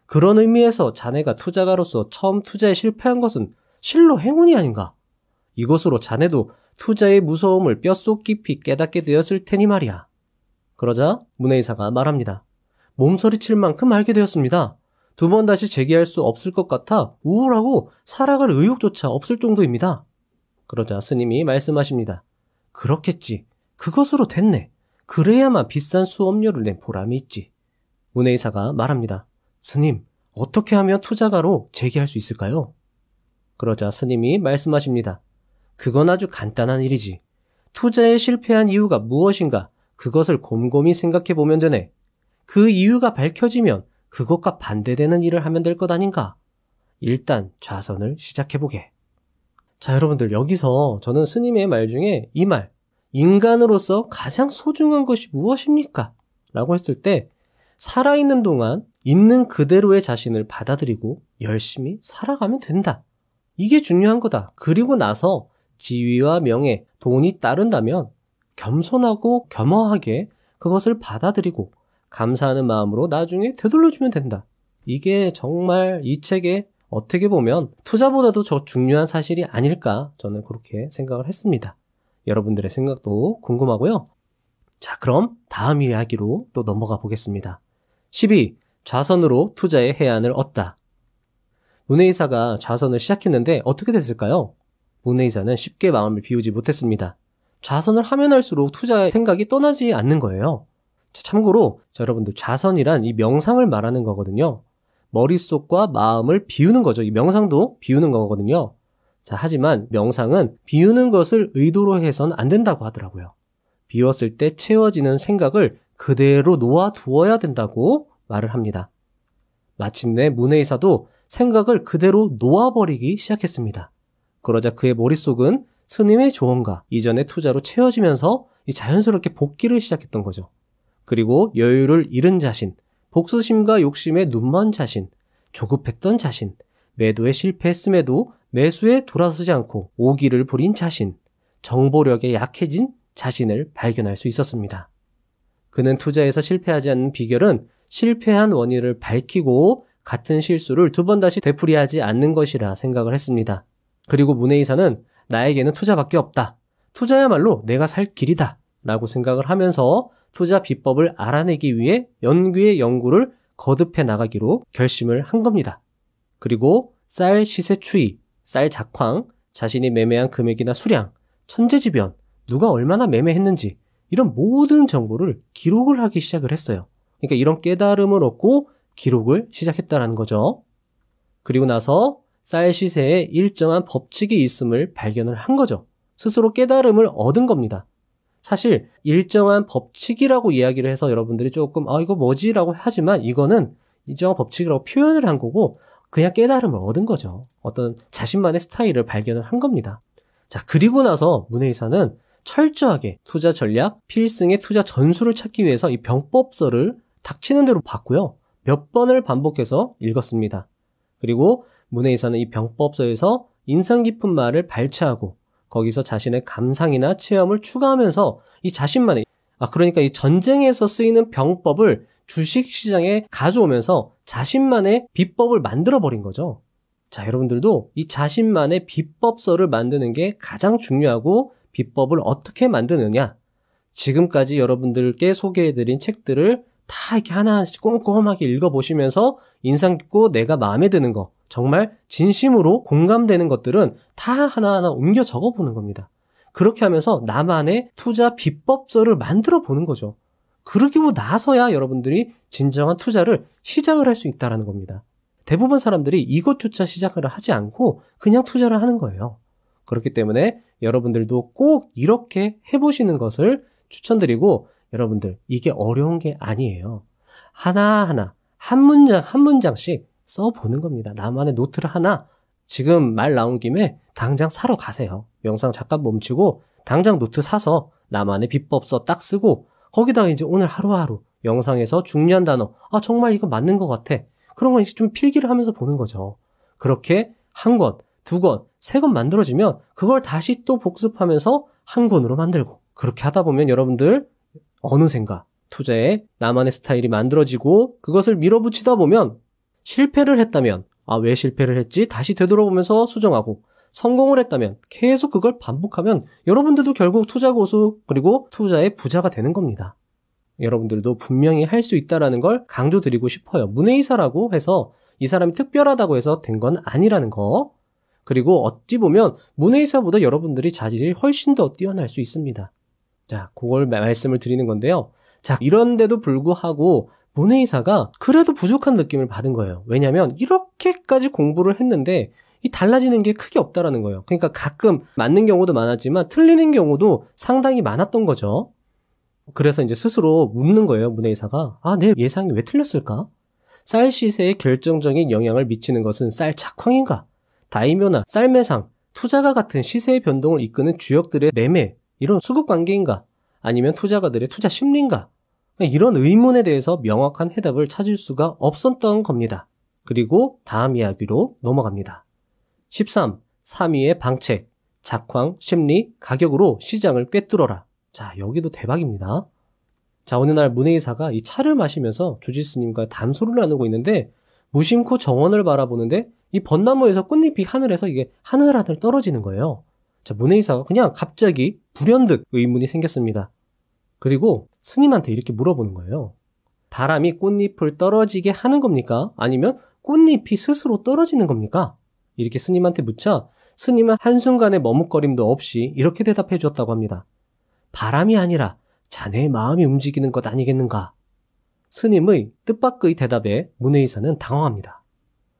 그런 의미에서 자네가 투자가로서 처음 투자에 실패한 것은 실로 행운이 아닌가? 이것으로 자네도 투자의 무서움을 뼛속 깊이 깨닫게 되었을 테니 말이야. 그러자 문해이사가 말합니다. 몸서리칠 만큼 알게 되었습니다. 두 번 다시 재기할 수 없을 것 같아 우울하고 살아갈 의욕조차 없을 정도입니다. 그러자 스님이 말씀하십니다. 그렇겠지. 그것으로 됐네. 그래야만 비싼 수업료를 낸 보람이 있지. 문해이사가 말합니다. 스님, 어떻게 하면 투자가로 재기할 수 있을까요? 그러자 스님이 말씀하십니다. 그건 아주 간단한 일이지. 투자에 실패한 이유가 무엇인가 그것을 곰곰이 생각해 보면 되네. 그 이유가 밝혀지면 그것과 반대되는 일을 하면 될 것 아닌가? 일단 좌선을 시작해보게. 자, 여러분들 여기서 저는 스님의 말 중에 이 말, 인간으로서 가장 소중한 것이 무엇입니까? 라고 했을 때 살아있는 동안 있는 그대로의 자신을 받아들이고 열심히 살아가면 된다. 이게 중요한 거다. 그리고 나서 지위와 명예, 돈이 따른다면 겸손하고 겸허하게 그것을 받아들이고 감사하는 마음으로 나중에 되돌려주면 된다. 이게 정말 이 책에 어떻게 보면 투자보다도 더 중요한 사실이 아닐까 저는 그렇게 생각을 했습니다. 여러분들의 생각도 궁금하고요. 자, 그럼 다음 이야기로 또 넘어가 보겠습니다. 12. 좌선으로 투자의 해안을 얻다. 문혜이사가 좌선을 시작했는데 어떻게 됐을까요? 문혜이사는 쉽게 마음을 비우지 못했습니다. 좌선을 하면 할수록 투자의 생각이 떠나지 않는 거예요. 자, 참고로 여러분들 좌선이란 이 명상을 말하는 거거든요. 머릿속과 마음을 비우는 거죠. 이 명상도 비우는 거거든요. 자, 하지만 명상은 비우는 것을 의도로 해선 안 된다고 하더라고요. 비웠을 때 채워지는 생각을 그대로 놓아두어야 된다고 말을 합니다. 마침내 문혜이사도 생각을 그대로 놓아버리기 시작했습니다. 그러자 그의 머릿속은 스님의 조언과 이전의 투자로 채워지면서 자연스럽게 복기를 시작했던 거죠. 그리고 여유를 잃은 자신, 복수심과 욕심에 눈먼 자신, 조급했던 자신, 매도에 실패했음에도 매수에 돌아서지 않고 오기를 부린 자신, 정보력에 약해진 자신을 발견할 수 있었습니다. 그는 투자에서 실패하지 않는 비결은 실패한 원인을 밝히고 같은 실수를 두 번 다시 되풀이하지 않는 것이라 생각을 했습니다. 그리고 문혜이사는 나에게는 투자밖에 없다. 투자야말로 내가 살 길이다. 라고 생각을 하면서 투자 비법을 알아내기 위해 연구의 연구를 거듭해 나가기로 결심을 한 겁니다. 그리고 쌀 시세 추이, 쌀 작황, 자신이 매매한 금액이나 수량, 천재지변, 누가 얼마나 매매했는지 이런 모든 정보를 기록을 하기 시작을 했어요. 그러니까 이런 깨달음을 얻고 기록을 시작했다는 거죠. 그리고 나서 쌀 시세에 일정한 법칙이 있음을 발견을 한 거죠. 스스로 깨달음을 얻은 겁니다. 사실 일정한 법칙이라고 이야기를 해서 여러분들이 조금 이거 뭐지? 라고 하지만 이거는 일정한 법칙이라고 표현을 한 거고 그냥 깨달음을 얻은 거죠. 어떤 자신만의 스타일을 발견을 한 겁니다. 자, 그리고 나서 문혜이사는 철저하게 투자 전략, 필승의 투자 전술을 찾기 위해서 이 병법서를 닥치는 대로 봤고요. 몇 번을 반복해서 읽었습니다. 그리고 문혜이사는 이 병법서에서 인상 깊은 말을 발췌하고 거기서 자신의 감상이나 체험을 추가하면서 이 자신만의 그러니까 이 전쟁에서 쓰이는 병법을 주식시장에 가져오면서 자신만의 비법을 만들어버린 거죠. 자, 여러분들도 이 자신만의 비법서를 만드는 게 가장 중요하고 비법을 어떻게 만드느냐, 지금까지 여러분들께 소개해드린 책들을 다 이렇게 하나씩 꼼꼼하게 읽어보시면서 인상 깊고 내가 마음에 드는 거, 정말 진심으로 공감되는 것들은 다 하나하나 옮겨 적어보는 겁니다. 그렇게 하면서 나만의 투자 비법서를 만들어 보는 거죠. 그러고 나서야 여러분들이 진정한 투자를 시작을 할 수 있다는 겁니다. 대부분 사람들이 이것조차 시작을 하지 않고 그냥 투자를 하는 거예요. 그렇기 때문에 여러분들도 꼭 이렇게 해보시는 것을 추천드리고, 여러분들 이게 어려운 게 아니에요. 하나하나 한 문장 한 문장씩 써보는 겁니다. 나만의 노트를 하나 지금 말 나온 김에 당장 사러 가세요. 영상 잠깐 멈추고 당장 노트 사서 나만의 비법서 딱 쓰고 거기다가 이제 오늘 하루하루 영상에서 중요한 단어, 정말 이거 맞는 것 같아. 그런 거 좀 필기를 하면서 보는 거죠. 그렇게 한 권, 두 권, 세 권 만들어지면 그걸 다시 또 복습하면서 한 권으로 만들고, 그렇게 하다 보면 여러분들 어느샌가 투자에 나만의 스타일이 만들어지고 그것을 밀어붙이다 보면 실패를 했다면 왜 실패를 했지? 다시 되돌아보면서 수정하고, 성공을 했다면 계속 그걸 반복하면 여러분들도 결국 투자 고수 그리고 투자의 부자가 되는 겁니다. 여러분들도 분명히 할 수 있다는 걸 강조드리고 싶어요. 문혜이사라고 해서 이 사람이 특별하다고 해서 된 건 아니라는 거. 그리고 어찌 보면 문혜이사보다 여러분들이 자질이 훨씬 더 뛰어날 수 있습니다. 자, 그걸 말씀을 드리는 건데요. 자, 이런데도 불구하고 문혜이사가 그래도 부족한 느낌을 받은 거예요. 왜냐하면 이렇게까지 공부를 했는데 이 달라지는 게 크게 없다라는 거예요. 그러니까 가끔 맞는 경우도 많았지만 틀리는 경우도 상당히 많았던 거죠. 그래서 이제 스스로 묻는 거예요, 문혜이사가. 내 예상이 왜 틀렸을까? 쌀 시세에 결정적인 영향을 미치는 것은 쌀 작황인가? 다이묘나 쌀매상, 투자가 같은 시세의 변동을 이끄는 주역들의 매매, 이런 수급 관계인가? 아니면 투자가들의 투자 심리인가? 이런 의문에 대해서 명확한 해답을 찾을 수가 없었던 겁니다. 그리고 다음 이야기로 넘어갑니다. 13. 3위의 방책, 작황, 심리, 가격으로 시장을 꿰뚫어라. 자, 여기도 대박입니다. 자, 어느 날 문혜이사가 이 차를 마시면서 주지스님과 담소를 나누고 있는데 무심코 정원을 바라보는데 이 벚나무에서 꽃잎이 하늘에서 이게 하늘하늘 떨어지는 거예요. 자, 문혜이사가 그냥 갑자기 불현듯 의문이 생겼습니다. 그리고 스님한테 이렇게 물어보는 거예요. 바람이 꽃잎을 떨어지게 하는 겁니까? 아니면 꽃잎이 스스로 떨어지는 겁니까? 이렇게 스님한테 묻자 스님은 한순간의 머뭇거림도 없이 이렇게 대답해 주었다고 합니다. 바람이 아니라 자네의 마음이 움직이는 것 아니겠는가? 스님의 뜻밖의 대답에 문혜이사는 당황합니다.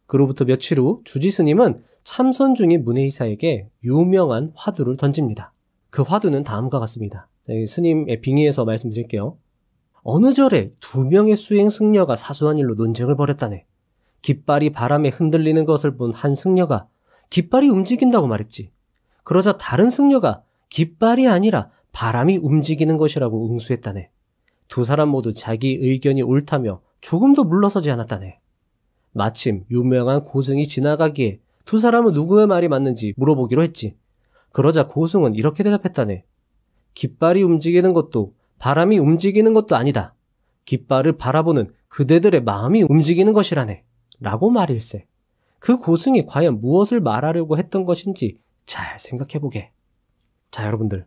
그로부터 며칠 후 주지스님은 참선 중인 문혜이사에게 유명한 화두를 던집니다. 그 화두는 다음과 같습니다. 스님의 빙의해서 말씀드릴게요. 어느 절에 2명의 수행 승려가 사소한 일로 논쟁을 벌였다네. 깃발이 바람에 흔들리는 것을 본 한 승려가 깃발이 움직인다고 말했지. 그러자 다른 승려가 깃발이 아니라 바람이 움직이는 것이라고 응수했다네. 두 사람 모두 자기 의견이 옳다며 조금도 물러서지 않았다네. 마침 유명한 고승이 지나가기에 두 사람은 누구의 말이 맞는지 물어보기로 했지. 그러자 고승은 이렇게 대답했다네. 깃발이 움직이는 것도 바람이 움직이는 것도 아니다. 깃발을 바라보는 그대들의 마음이 움직이는 것이라네. 라고 말일세. 그 고승이 과연 무엇을 말하려고 했던 것인지 잘 생각해보게. 자, 여러분들.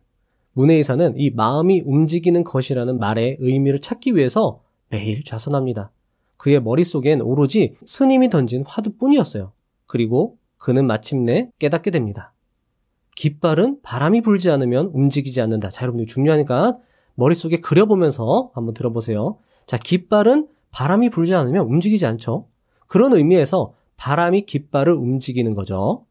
문혜이사는 이 마음이 움직이는 것이라는 말의 의미를 찾기 위해서 매일 좌선합니다. 그의 머릿속엔 오로지 스님이 던진 화두뿐이었어요. 그리고 그는 마침내 깨닫게 됩니다. 깃발은 바람이 불지 않으면 움직이지 않는다. 자, 여러분들 중요하니까 머릿속에 그려보면서 한번 들어보세요. 자, 깃발은 바람이 불지 않으면 움직이지 않죠. 그런 의미에서 바람이 깃발을 움직이는 거죠.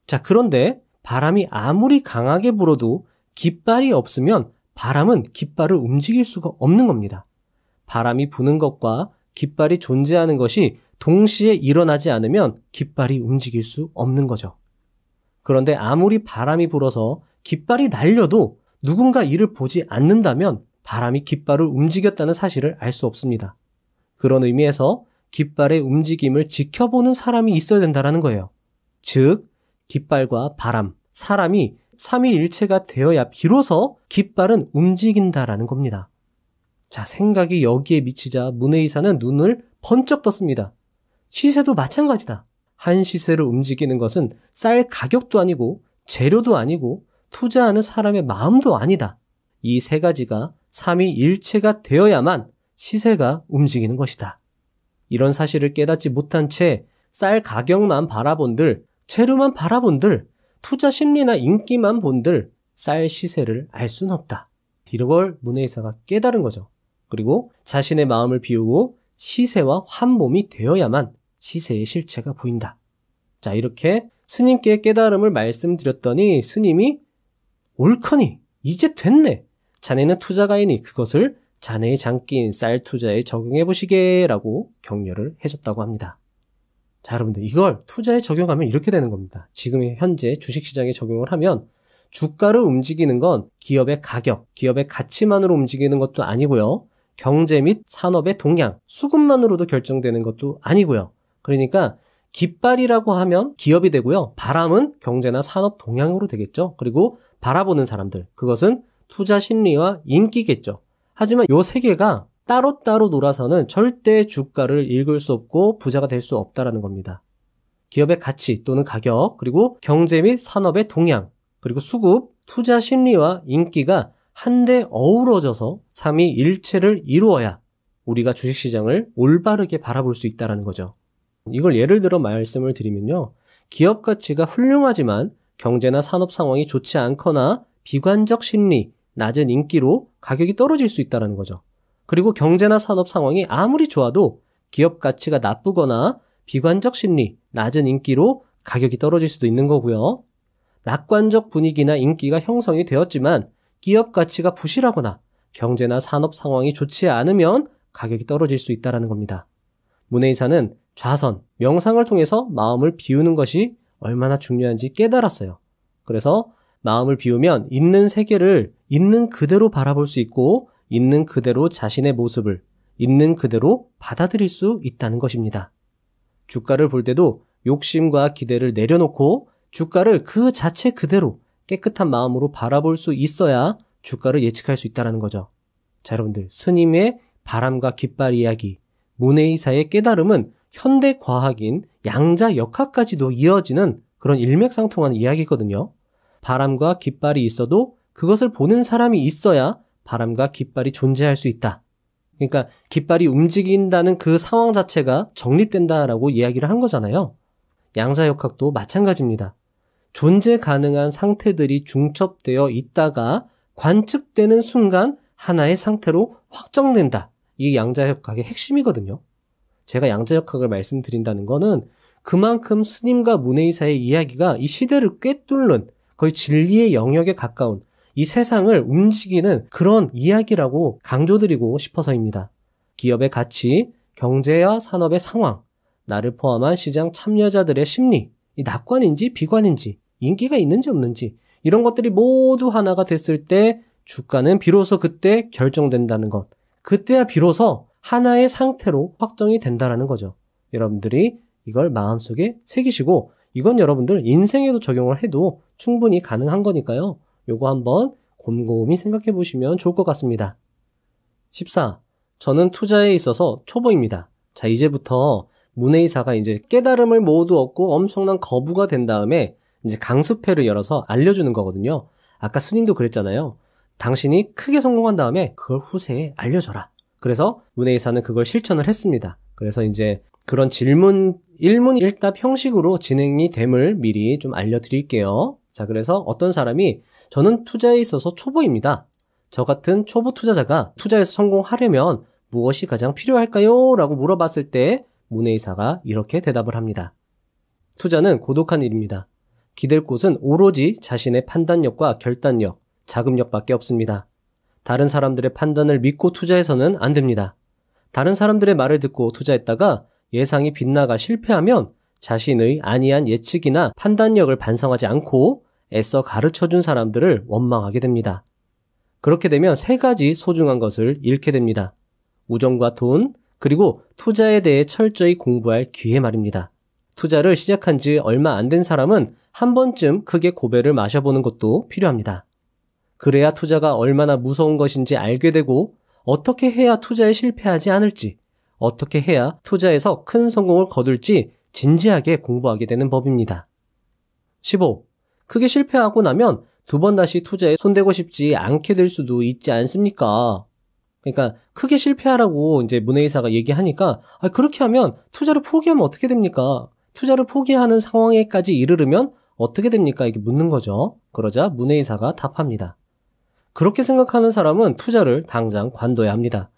자, 그런데 바람이 아무리 강하게 불어도 깃발이 없으면 바람은 깃발을 움직일 수가 없는 겁니다. 바람이 부는 것과 깃발이 존재하는 것이 동시에 일어나지 않으면 깃발이 움직일 수 없는 거죠. 그런데 아무리 바람이 불어서 깃발이 날려도 누군가 이를 보지 않는다면 바람이 깃발을 움직였다는 사실을 알 수 없습니다. 그런 의미에서 깃발의 움직임을 지켜보는 사람이 있어야 된다는 거예요. 즉, 깃발과 바람, 사람이 삼위일체가 되어야 비로소 깃발은 움직인다라는 겁니다. 자, 생각이 여기에 미치자 문혜이사는 눈을 번쩍 떴습니다. 시세도 마찬가지다. 한 시세를 움직이는 것은 쌀 가격도 아니고 재료도 아니고 투자하는 사람의 마음도 아니다. 이 세 가지가 삼위일체가 되어야만 시세가 움직이는 것이다. 이런 사실을 깨닫지 못한 채 쌀 가격만 바라본들, 재료만 바라본들, 투자 심리나 인기만 본들 쌀 시세를 알 수는 없다. 이런 걸 문혜이사가 깨달은 거죠. 그리고 자신의 마음을 비우고 시세와 한 몸이 되어야만 시세의 실체가 보인다. 자, 이렇게 스님께 깨달음을 말씀드렸더니 스님이 옳거니 이제 됐네. 자네는 투자가이니 그것을 자네의 장기인 쌀 투자에 적용해 보시게 라고 격려를 해줬다고 합니다. 자, 여러분들 이걸 투자에 적용하면 이렇게 되는 겁니다. 지금 현재 주식시장에 적용을 하면 주가를 움직이는 건 기업의 가격, 기업의 가치만으로 움직이는 것도 아니고요. 경제 및 산업의 동향, 수급만으로도 결정되는 것도 아니고요. 그러니까 깃발이라고 하면 기업이 되고요. 바람은 경제나 산업 동향으로 되겠죠. 그리고 바라보는 사람들, 그것은 투자 심리와 인기겠죠. 하지만 요 세 개가 따로따로 놀아서는 절대 주가를 읽을 수 없고 부자가 될 수 없다라는 겁니다. 기업의 가치 또는 가격, 그리고 경제 및 산업의 동향, 그리고 수급, 투자 심리와 인기가 한데 어우러져서 삼위일체를 이루어야 우리가 주식시장을 올바르게 바라볼 수 있다는 거죠. 이걸 예를 들어 말씀을 드리면요. 기업 가치가 훌륭하지만 경제나 산업 상황이 좋지 않거나 비관적 심리, 낮은 인기로 가격이 떨어질 수 있다는 거죠. 그리고 경제나 산업 상황이 아무리 좋아도 기업 가치가 나쁘거나 비관적 심리, 낮은 인기로 가격이 떨어질 수도 있는 거고요. 낙관적 분위기나 인기가 형성이 되었지만 기업 가치가 부실하거나 경제나 산업 상황이 좋지 않으면 가격이 떨어질 수 있다는 겁니다. 문혜이사는 좌선, 명상을 통해서 마음을 비우는 것이 얼마나 중요한지 깨달았어요. 그래서 마음을 비우면 있는 세계를 있는 그대로 바라볼 수 있고 있는 그대로 자신의 모습을 있는 그대로 받아들일 수 있다는 것입니다. 주가를 볼 때도 욕심과 기대를 내려놓고 주가를 그 자체 그대로 깨끗한 마음으로 바라볼 수 있어야 주가를 예측할 수 있다는 거죠. 자, 여러분들, 스님의 바람과 깃발 이야기, 문해이사의 깨달음은 현대 과학인 양자역학까지도 이어지는 그런 일맥상통하는 이야기거든요. 바람과 깃발이 있어도 그것을 보는 사람이 있어야 바람과 깃발이 존재할 수 있다. 그러니까 깃발이 움직인다는 그 상황 자체가 정립된다라고 이야기를 한 거잖아요. 양자역학도 마찬가지입니다. 존재 가능한 상태들이 중첩되어 있다가 관측되는 순간 하나의 상태로 확정된다. 이게 양자역학의 핵심이거든요. 제가 양자역학을 말씀드린다는 거는 그만큼 스님과 문해이사의 이야기가 이 시대를 꿰뚫는 거의 진리의 영역에 가까운 이 세상을 움직이는 그런 이야기라고 강조드리고 싶어서입니다. 기업의 가치, 경제와 산업의 상황, 나를 포함한 시장 참여자들의 심리, 이 낙관인지 비관인지, 인기가 있는지 없는지 이런 것들이 모두 하나가 됐을 때 주가는 비로소 그때 결정된다는 것. 그때야 비로소 하나의 상태로 확정이 된다는 거죠. 여러분들이 이걸 마음속에 새기시고 이건 여러분들 인생에도 적용을 해도 충분히 가능한 거니까요. 요거 한번 곰곰이 생각해 보시면 좋을 것 같습니다. 14. 저는 투자에 있어서 초보입니다. 자, 이제부터 문해이사가 이제 깨달음을 모두 얻고 엄청난 거부가 된 다음에 이제 강습회를 열어서 알려주는 거거든요. 아까 스님도 그랬잖아요. 당신이 크게 성공한 다음에 그걸 후세에 알려줘라. 그래서 문해이사는 그걸 실천을 했습니다. 그래서 이제 그런 질문, 일문일답 형식으로 진행이 됨을 미리 좀 알려드릴게요. 자, 그래서 어떤 사람이 저는 투자에 있어서 초보입니다. 저 같은 초보 투자자가 투자에서 성공하려면 무엇이 가장 필요할까요? 라고 물어봤을 때 문해이사가 이렇게 대답을 합니다. 투자는 고독한 일입니다. 기댈 곳은 오로지 자신의 판단력과 결단력, 자금력밖에 없습니다. 다른 사람들의 판단을 믿고 투자해서는 안 됩니다. 다른 사람들의 말을 듣고 투자했다가 예상이 빗나가 실패하면 자신의 안이한 예측이나 판단력을 반성하지 않고 애써 가르쳐준 사람들을 원망하게 됩니다. 그렇게 되면 세 가지 소중한 것을 잃게 됩니다. 우정과 돈, 그리고 투자에 대해 철저히 공부할 기회 말입니다. 투자를 시작한 지 얼마 안 된 사람은 한 번쯤 크게 고배를 마셔보는 것도 필요합니다. 그래야 투자가 얼마나 무서운 것인지 알게 되고 어떻게 해야 투자에 실패하지 않을지, 어떻게 해야 투자에서 큰 성공을 거둘지 진지하게 공부하게 되는 법입니다. 15. 크게 실패하고 나면 두 번 다시 투자에 손대고 싶지 않게 될 수도 있지 않습니까? 그러니까 크게 실패하라고 이제 문해이사가 얘기하니까 그렇게 하면 투자를 포기하면 어떻게 됩니까? 투자를 포기하는 상황에까지 이르르면 어떻게 됩니까? 이렇게 묻는 거죠. 그러자 문해이사가 답합니다. 그렇게 생각하는 사람은 투자를 당장 관둬야 합니다.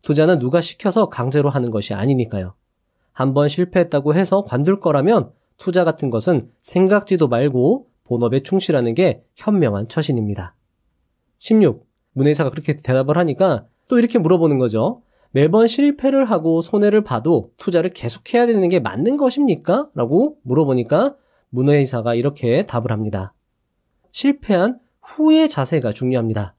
투자는 누가 시켜서 강제로 하는 것이 아니니까요. 한번 실패했다고 해서 관둘 거라면 투자 같은 것은 생각지도 말고 본업에 충실하는 게 현명한 처신입니다. 16. 문해이사가 그렇게 대답을 하니까 또 이렇게 물어보는 거죠. 매번 실패를 하고 손해를 봐도 투자를 계속해야 되는 게 맞는 것입니까? 라고 물어보니까 문해이사가 이렇게 답을 합니다. 실패한 후의 자세가 중요합니다.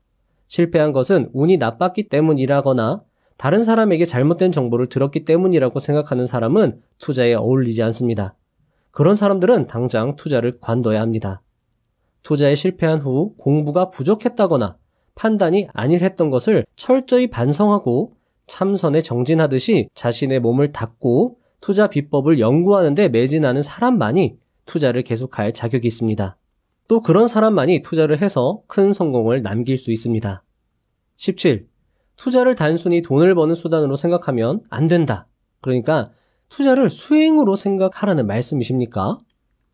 실패한 것은 운이 나빴기 때문이라거나 다른 사람에게 잘못된 정보를 들었기 때문이라고 생각하는 사람은 투자에 어울리지 않습니다. 그런 사람들은 당장 투자를 관둬야 합니다. 투자에 실패한 후 공부가 부족했다거나 판단이 안일했던 것을 철저히 반성하고 참선에 정진하듯이 자신의 몸을 닦고 투자 비법을 연구하는 데 매진하는 사람만이 투자를 계속할 자격이 있습니다. 또 그런 사람만이 투자를 해서 큰 성공을 남길 수 있습니다. 17. 투자를 단순히 돈을 버는 수단으로 생각하면 안 된다. 그러니까 투자를 수행으로 생각하라는 말씀이십니까?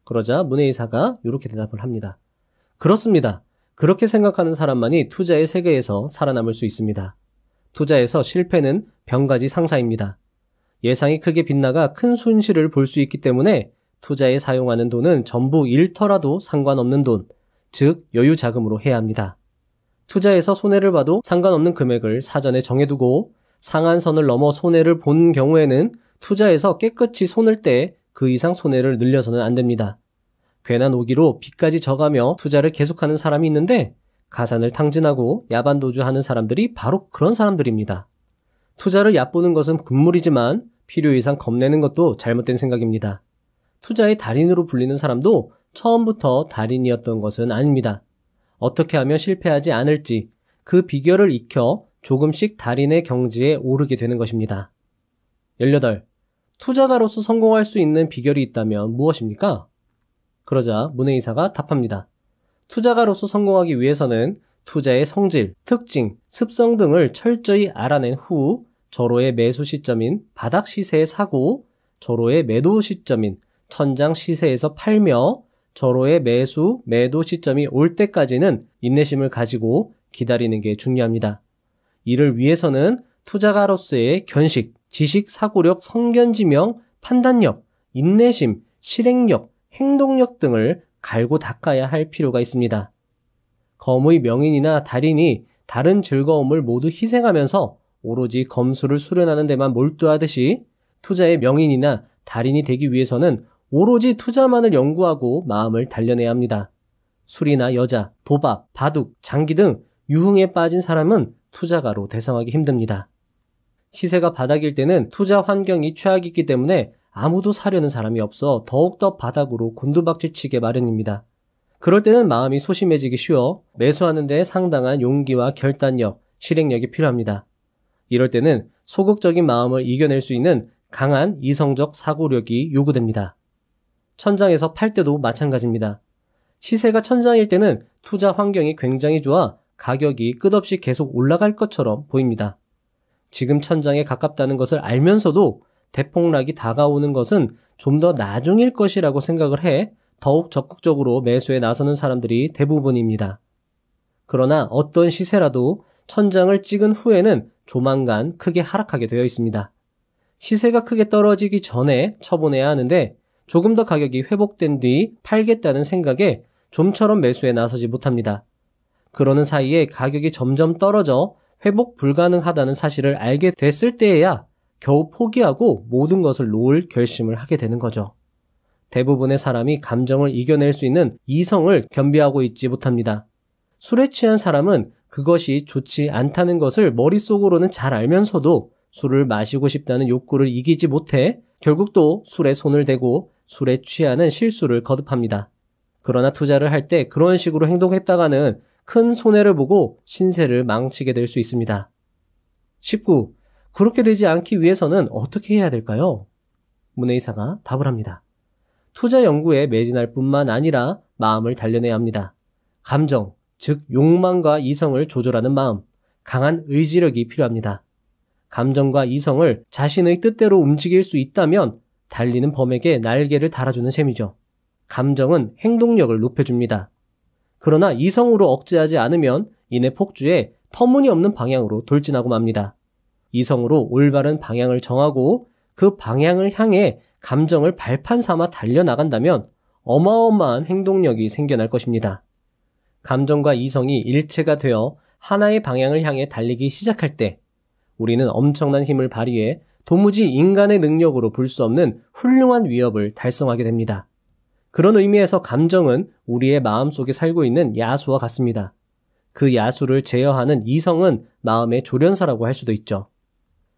그러자 문해이사가 이렇게 대답을 합니다. 그렇습니다. 그렇게 생각하는 사람만이 투자의 세계에서 살아남을 수 있습니다. 투자에서 실패는 병가지 상사입니다. 예상이 크게 빗나가 큰 손실을 볼 수 있기 때문에 투자에 사용하는 돈은 전부 잃더라도 상관없는 돈, 즉 여유 자금으로 해야 합니다. 투자에서 손해를 봐도 상관없는 금액을 사전에 정해두고 상한선을 넘어 손해를 본 경우에는 투자에서 깨끗이 손을 떼 그 이상 손해를 늘려서는 안 됩니다. 괜한 오기로 빚까지 져가며 투자를 계속하는 사람이 있는데 가산을 탕진하고 야반도주하는 사람들이 바로 그런 사람들입니다. 투자를 얕보는 것은 금물이지만 필요 이상 겁내는 것도 잘못된 생각입니다. 투자의 달인으로 불리는 사람도 처음부터 달인이었던 것은 아닙니다. 어떻게 하면 실패하지 않을지 그 비결을 익혀 조금씩 달인의 경지에 오르게 되는 것입니다. 18. 투자가로서 성공할 수 있는 비결이 있다면 무엇입니까? 그러자 문의사가 답합니다. 투자가로서 성공하기 위해서는 투자의 성질, 특징, 습성 등을 철저히 알아낸 후 절호의 매수 시점인 바닥 시세에 사고 절호의 매도 시점인 천장 시세에서 팔며 절호의 매수, 매도 시점이 올 때까지는 인내심을 가지고 기다리는 게 중요합니다. 이를 위해서는 투자가로서의 견식, 지식, 사고력, 성견지명, 판단력, 인내심, 실행력, 행동력 등을 갈고 닦아야 할 필요가 있습니다. 검의 명인이나 달인이 다른 즐거움을 모두 희생하면서 오로지 검수를 수련하는 데만 몰두하듯이 투자의 명인이나 달인이 되기 위해서는 오로지 투자만을 연구하고 마음을 단련해야 합니다. 술이나 여자, 도박, 바둑, 장기 등 유흥에 빠진 사람은 투자가로 대성하기 힘듭니다. 시세가 바닥일 때는 투자 환경이 최악이기 때문에 아무도 사려는 사람이 없어 더욱더 바닥으로 곤두박질치게 마련입니다. 그럴 때는 마음이 소심해지기 쉬워 매수하는 데 상당한 용기와 결단력, 실행력이 필요합니다. 이럴 때는 소극적인 마음을 이겨낼 수 있는 강한 이성적 사고력이 요구됩니다. 천장에서 팔 때도 마찬가지입니다. 시세가 천장일 때는 투자 환경이 굉장히 좋아 가격이 끝없이 계속 올라갈 것처럼 보입니다. 지금 천장에 가깝다는 것을 알면서도 대폭락이 다가오는 것은 좀 더 나중일 것이라고 생각을 해 더욱 적극적으로 매수에 나서는 사람들이 대부분입니다. 그러나 어떤 시세라도 천장을 찍은 후에는 조만간 크게 하락하게 되어 있습니다. 시세가 크게 떨어지기 전에 처분해야 하는데 조금 더 가격이 회복된 뒤 팔겠다는 생각에 좀처럼 매수에 나서지 못합니다. 그러는 사이에 가격이 점점 떨어져 회복 불가능하다는 사실을 알게 됐을 때에야 겨우 포기하고 모든 것을 놓을 결심을 하게 되는 거죠. 대부분의 사람이 감정을 이겨낼 수 있는 이성을 겸비하고 있지 못합니다. 술에 취한 사람은 그것이 좋지 않다는 것을 머릿속으로는 잘 알면서도 술을 마시고 싶다는 욕구를 이기지 못해 결국 또 술에 손을 대고 술에 취하는 실수를 거듭합니다. 그러나 투자를 할 때 그런 식으로 행동했다가는 큰 손해를 보고 신세를 망치게 될 수 있습니다. 19. 그렇게 되지 않기 위해서는 어떻게 해야 될까요? 문의사가 답을 합니다. 투자 연구에 매진할 뿐만 아니라 마음을 단련해야 합니다. 감정, 즉 욕망과 이성을 조절하는 마음, 강한 의지력이 필요합니다. 감정과 이성을 자신의 뜻대로 움직일 수 있다면 달리는 범에게 날개를 달아주는 셈이죠. 감정은 행동력을 높여줍니다. 그러나 이성으로 억제하지 않으면 이내 폭주에 터무니없는 방향으로 돌진하고 맙니다. 이성으로 올바른 방향을 정하고 그 방향을 향해 감정을 발판 삼아 달려나간다면 어마어마한 행동력이 생겨날 것입니다. 감정과 이성이 일체가 되어 하나의 방향을 향해 달리기 시작할 때 우리는 엄청난 힘을 발휘해 도무지 인간의 능력으로 볼 수 없는 훌륭한 위협을 달성하게 됩니다. 그런 의미에서 감정은 우리의 마음속에 살고 있는 야수와 같습니다. 그 야수를 제어하는 이성은 마음의 조련사라고 할 수도 있죠.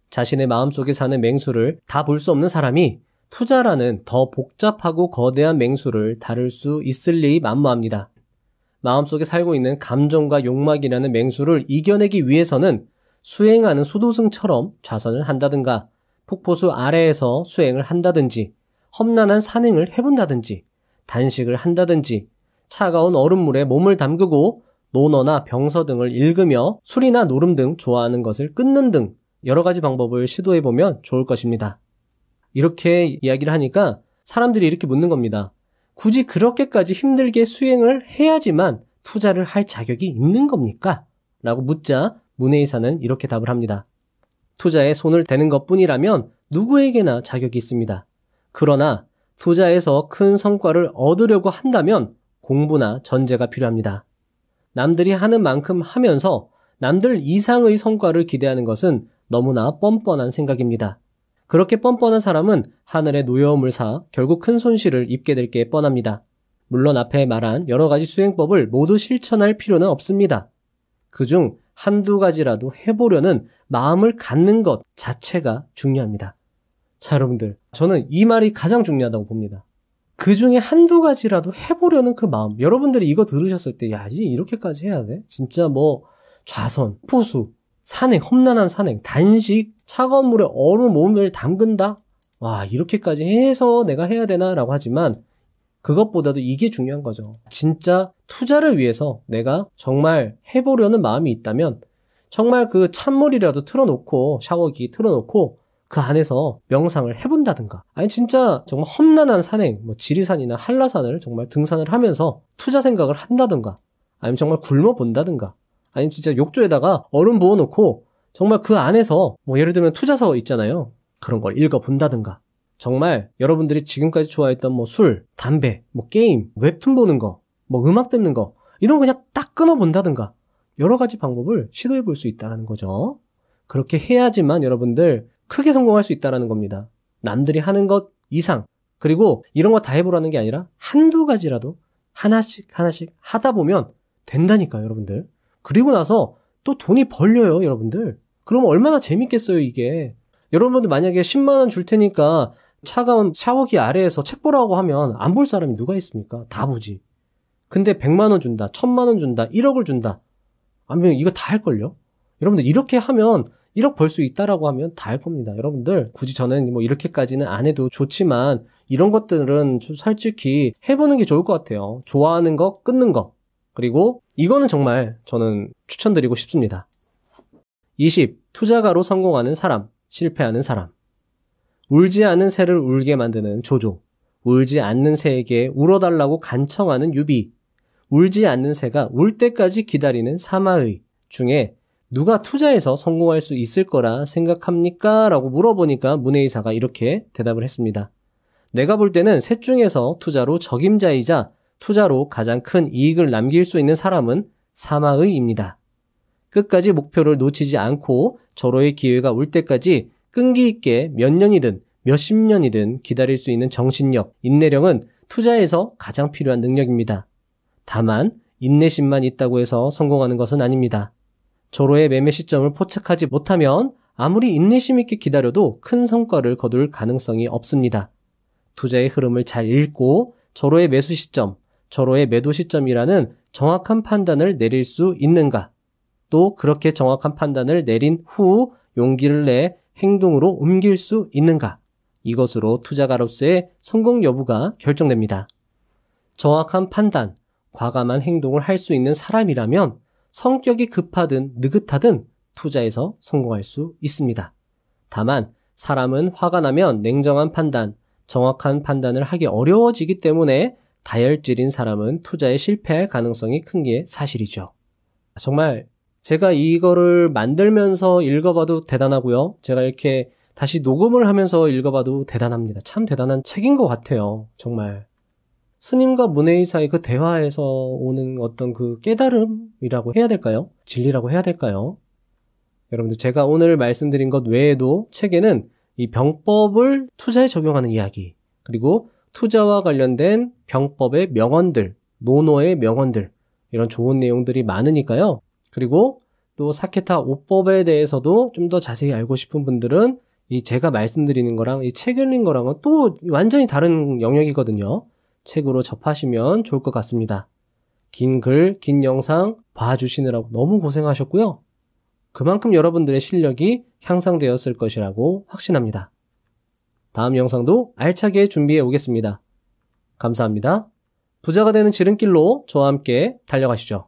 자신의 마음속에 사는 맹수를 다 볼 수 없는 사람이 투자라는 더 복잡하고 거대한 맹수를 다룰 수 있을 리가 만무합니다. 마음속에 살고 있는 감정과 욕망이라는 맹수를 이겨내기 위해서는 수행하는 수도승처럼 좌선을 한다든가 폭포수 아래에서 수행을 한다든지 험난한 산행을 해본다든지 단식을 한다든지 차가운 얼음물에 몸을 담그고 논어나 병서 등을 읽으며 술이나 노름 등 좋아하는 것을 끊는 등 여러 가지 방법을 시도해보면 좋을 것입니다. 이렇게 이야기를 하니까 사람들이 이렇게 묻는 겁니다. 굳이 그렇게까지 힘들게 수행을 해야지만 투자를 할 자격이 있는 겁니까? 라고 묻자 문의사는 이렇게 답을 합니다. 투자에 손을 대는 것뿐이라면 누구에게나 자격이 있습니다. 그러나 투자에서 큰 성과를 얻으려고 한다면 공부나 전제가 필요합니다. 남들이 하는 만큼 하면서 남들 이상의 성과를 기대하는 것은 너무나 뻔뻔한 생각입니다. 그렇게 뻔뻔한 사람은 하늘의 노여움을 사 결국 큰 손실을 입게 될 게 뻔합니다. 물론 앞에 말한 여러 가지 수행법을 모두 실천할 필요는 없습니다. 그중 한두 가지라도 해보려는 마음을 갖는 것 자체가 중요합니다. 자, 여러분들, 저는 이 말이 가장 중요하다고 봅니다. 그 중에 한두 가지라도 해보려는 그 마음. 여러분들이 이거 들으셨을 때, 야, 이렇게까지 해야 돼? 진짜 뭐, 좌선, 포수, 산행, 험난한 산행, 단식, 차가운 물에 얼음 몸을 담근다? 와, 이렇게까지 해서 내가 해야 되나라고 하지만 그것보다도 이게 중요한 거죠. 진짜 투자를 위해서 내가 정말 해보려는 마음이 있다면 정말 그 찬물이라도 틀어놓고 샤워기 틀어놓고 그 안에서 명상을 해본다든가, 아니 진짜 정말 험난한 산행, 뭐 지리산이나 한라산을 정말 등산을 하면서 투자 생각을 한다든가, 아니면 정말 굶어 본다든가, 아니면 진짜 욕조에다가 얼음 부어놓고 정말 그 안에서 뭐 예를 들면 투자서 있잖아요. 그런 걸 읽어본다든가, 정말 여러분들이 지금까지 좋아했던 뭐 술, 담배, 뭐 게임, 웹툰 보는 거, 뭐 음악 듣는 거, 이런 거 그냥 딱 끊어본다든가, 여러 가지 방법을 시도해 볼 수 있다는 거죠. 그렇게 해야지만 여러분들 크게 성공할 수 있다는 겁니다. 남들이 하는 것 이상, 그리고 이런 거 다 해보라는 게 아니라 한두 가지라도 하나씩 하다 보면 된다니까요, 여러분들. 그리고 나서 또 돈이 벌려요, 여러분들. 그러면 얼마나 재밌겠어요, 이게. 여러분들 만약에 10만 원 줄 테니까 차가운 샤워기 아래에서 책 보라고 하면 안 볼 사람이 누가 있습니까? 다 보지. 근데 100만 원 준다, 1000만 원 준다, 1억을 준다. 아니면 이거 다 할걸요? 여러분들 이렇게 하면 1억 벌 수 있다라고 하면 다 할 겁니다. 여러분들 굳이 저는 뭐 이렇게까지는 안 해도 좋지만 이런 것들은 좀 솔직히 해보는 게 좋을 것 같아요. 좋아하는 거 끊는 거. 그리고 이거는 정말 저는 추천드리고 싶습니다. 20. 투자가로 성공하는 사람, 실패하는 사람. 울지 않은 새를 울게 만드는 조조. 울지 않는 새에게 울어달라고 간청하는 유비. 울지 않는 새가 울 때까지 기다리는 사마의 중에 누가 투자해서 성공할 수 있을 거라 생각합니까? 라고 물어보니까 문혜이사가 이렇게 대답을 했습니다. 내가 볼 때는 셋 중에서 투자로 적임자이자 투자로 가장 큰 이익을 남길 수 있는 사람은 사마의입니다. 끝까지 목표를 놓치지 않고 절호의 기회가 올 때까지 끈기 있게 몇 년이든 몇십 년이든 기다릴 수 있는 정신력, 인내력은 투자에서 가장 필요한 능력입니다. 다만 인내심만 있다고 해서 성공하는 것은 아닙니다. 절호의 매매 시점을 포착하지 못하면 아무리 인내심 있게 기다려도 큰 성과를 거둘 가능성이 없습니다. 투자의 흐름을 잘 읽고 절호의 매수 시점, 절호의 매도 시점이라는 정확한 판단을 내릴 수 있는가? 또 그렇게 정확한 판단을 내린 후 용기를 내 행동으로 옮길 수 있는가? 이것으로 투자가로서의 성공 여부가 결정됩니다. 정확한 판단, 과감한 행동을 할 수 있는 사람이라면 성격이 급하든 느긋하든 투자에서 성공할 수 있습니다. 다만 사람은 화가 나면 냉정한 판단, 정확한 판단을 하기 어려워지기 때문에 다혈질인 사람은 투자에 실패할 가능성이 큰 게 사실이죠. 정말 제가 이거를 만들면서 읽어봐도 대단하고요. 제가 이렇게 다시 녹음을 하면서 읽어봐도 대단합니다. 참 대단한 책인 것 같아요. 정말. 스님과 문혜의 사이 그 대화에서 오는 어떤 그 깨달음이라고 해야 될까요? 진리라고 해야 될까요? 여러분들 제가 오늘 말씀드린 것 외에도 책에는 이 병법을 투자에 적용하는 이야기, 그리고 투자와 관련된 병법의 명언들, 논어의 명언들, 이런 좋은 내용들이 많으니까요. 그리고 또 사케타 5법에 대해서도 좀 더 자세히 알고 싶은 분들은 이 제가 말씀드리는 거랑 이 책 읽는 거랑은 또 완전히 다른 영역이거든요. 책으로 접하시면 좋을 것 같습니다. 긴 글, 긴 영상 봐주시느라고 너무 고생하셨고요. 그만큼 여러분들의 실력이 향상되었을 것이라고 확신합니다. 다음 영상도 알차게 준비해 오겠습니다. 감사합니다. 부자가 되는 지름길로 저와 함께 달려가시죠.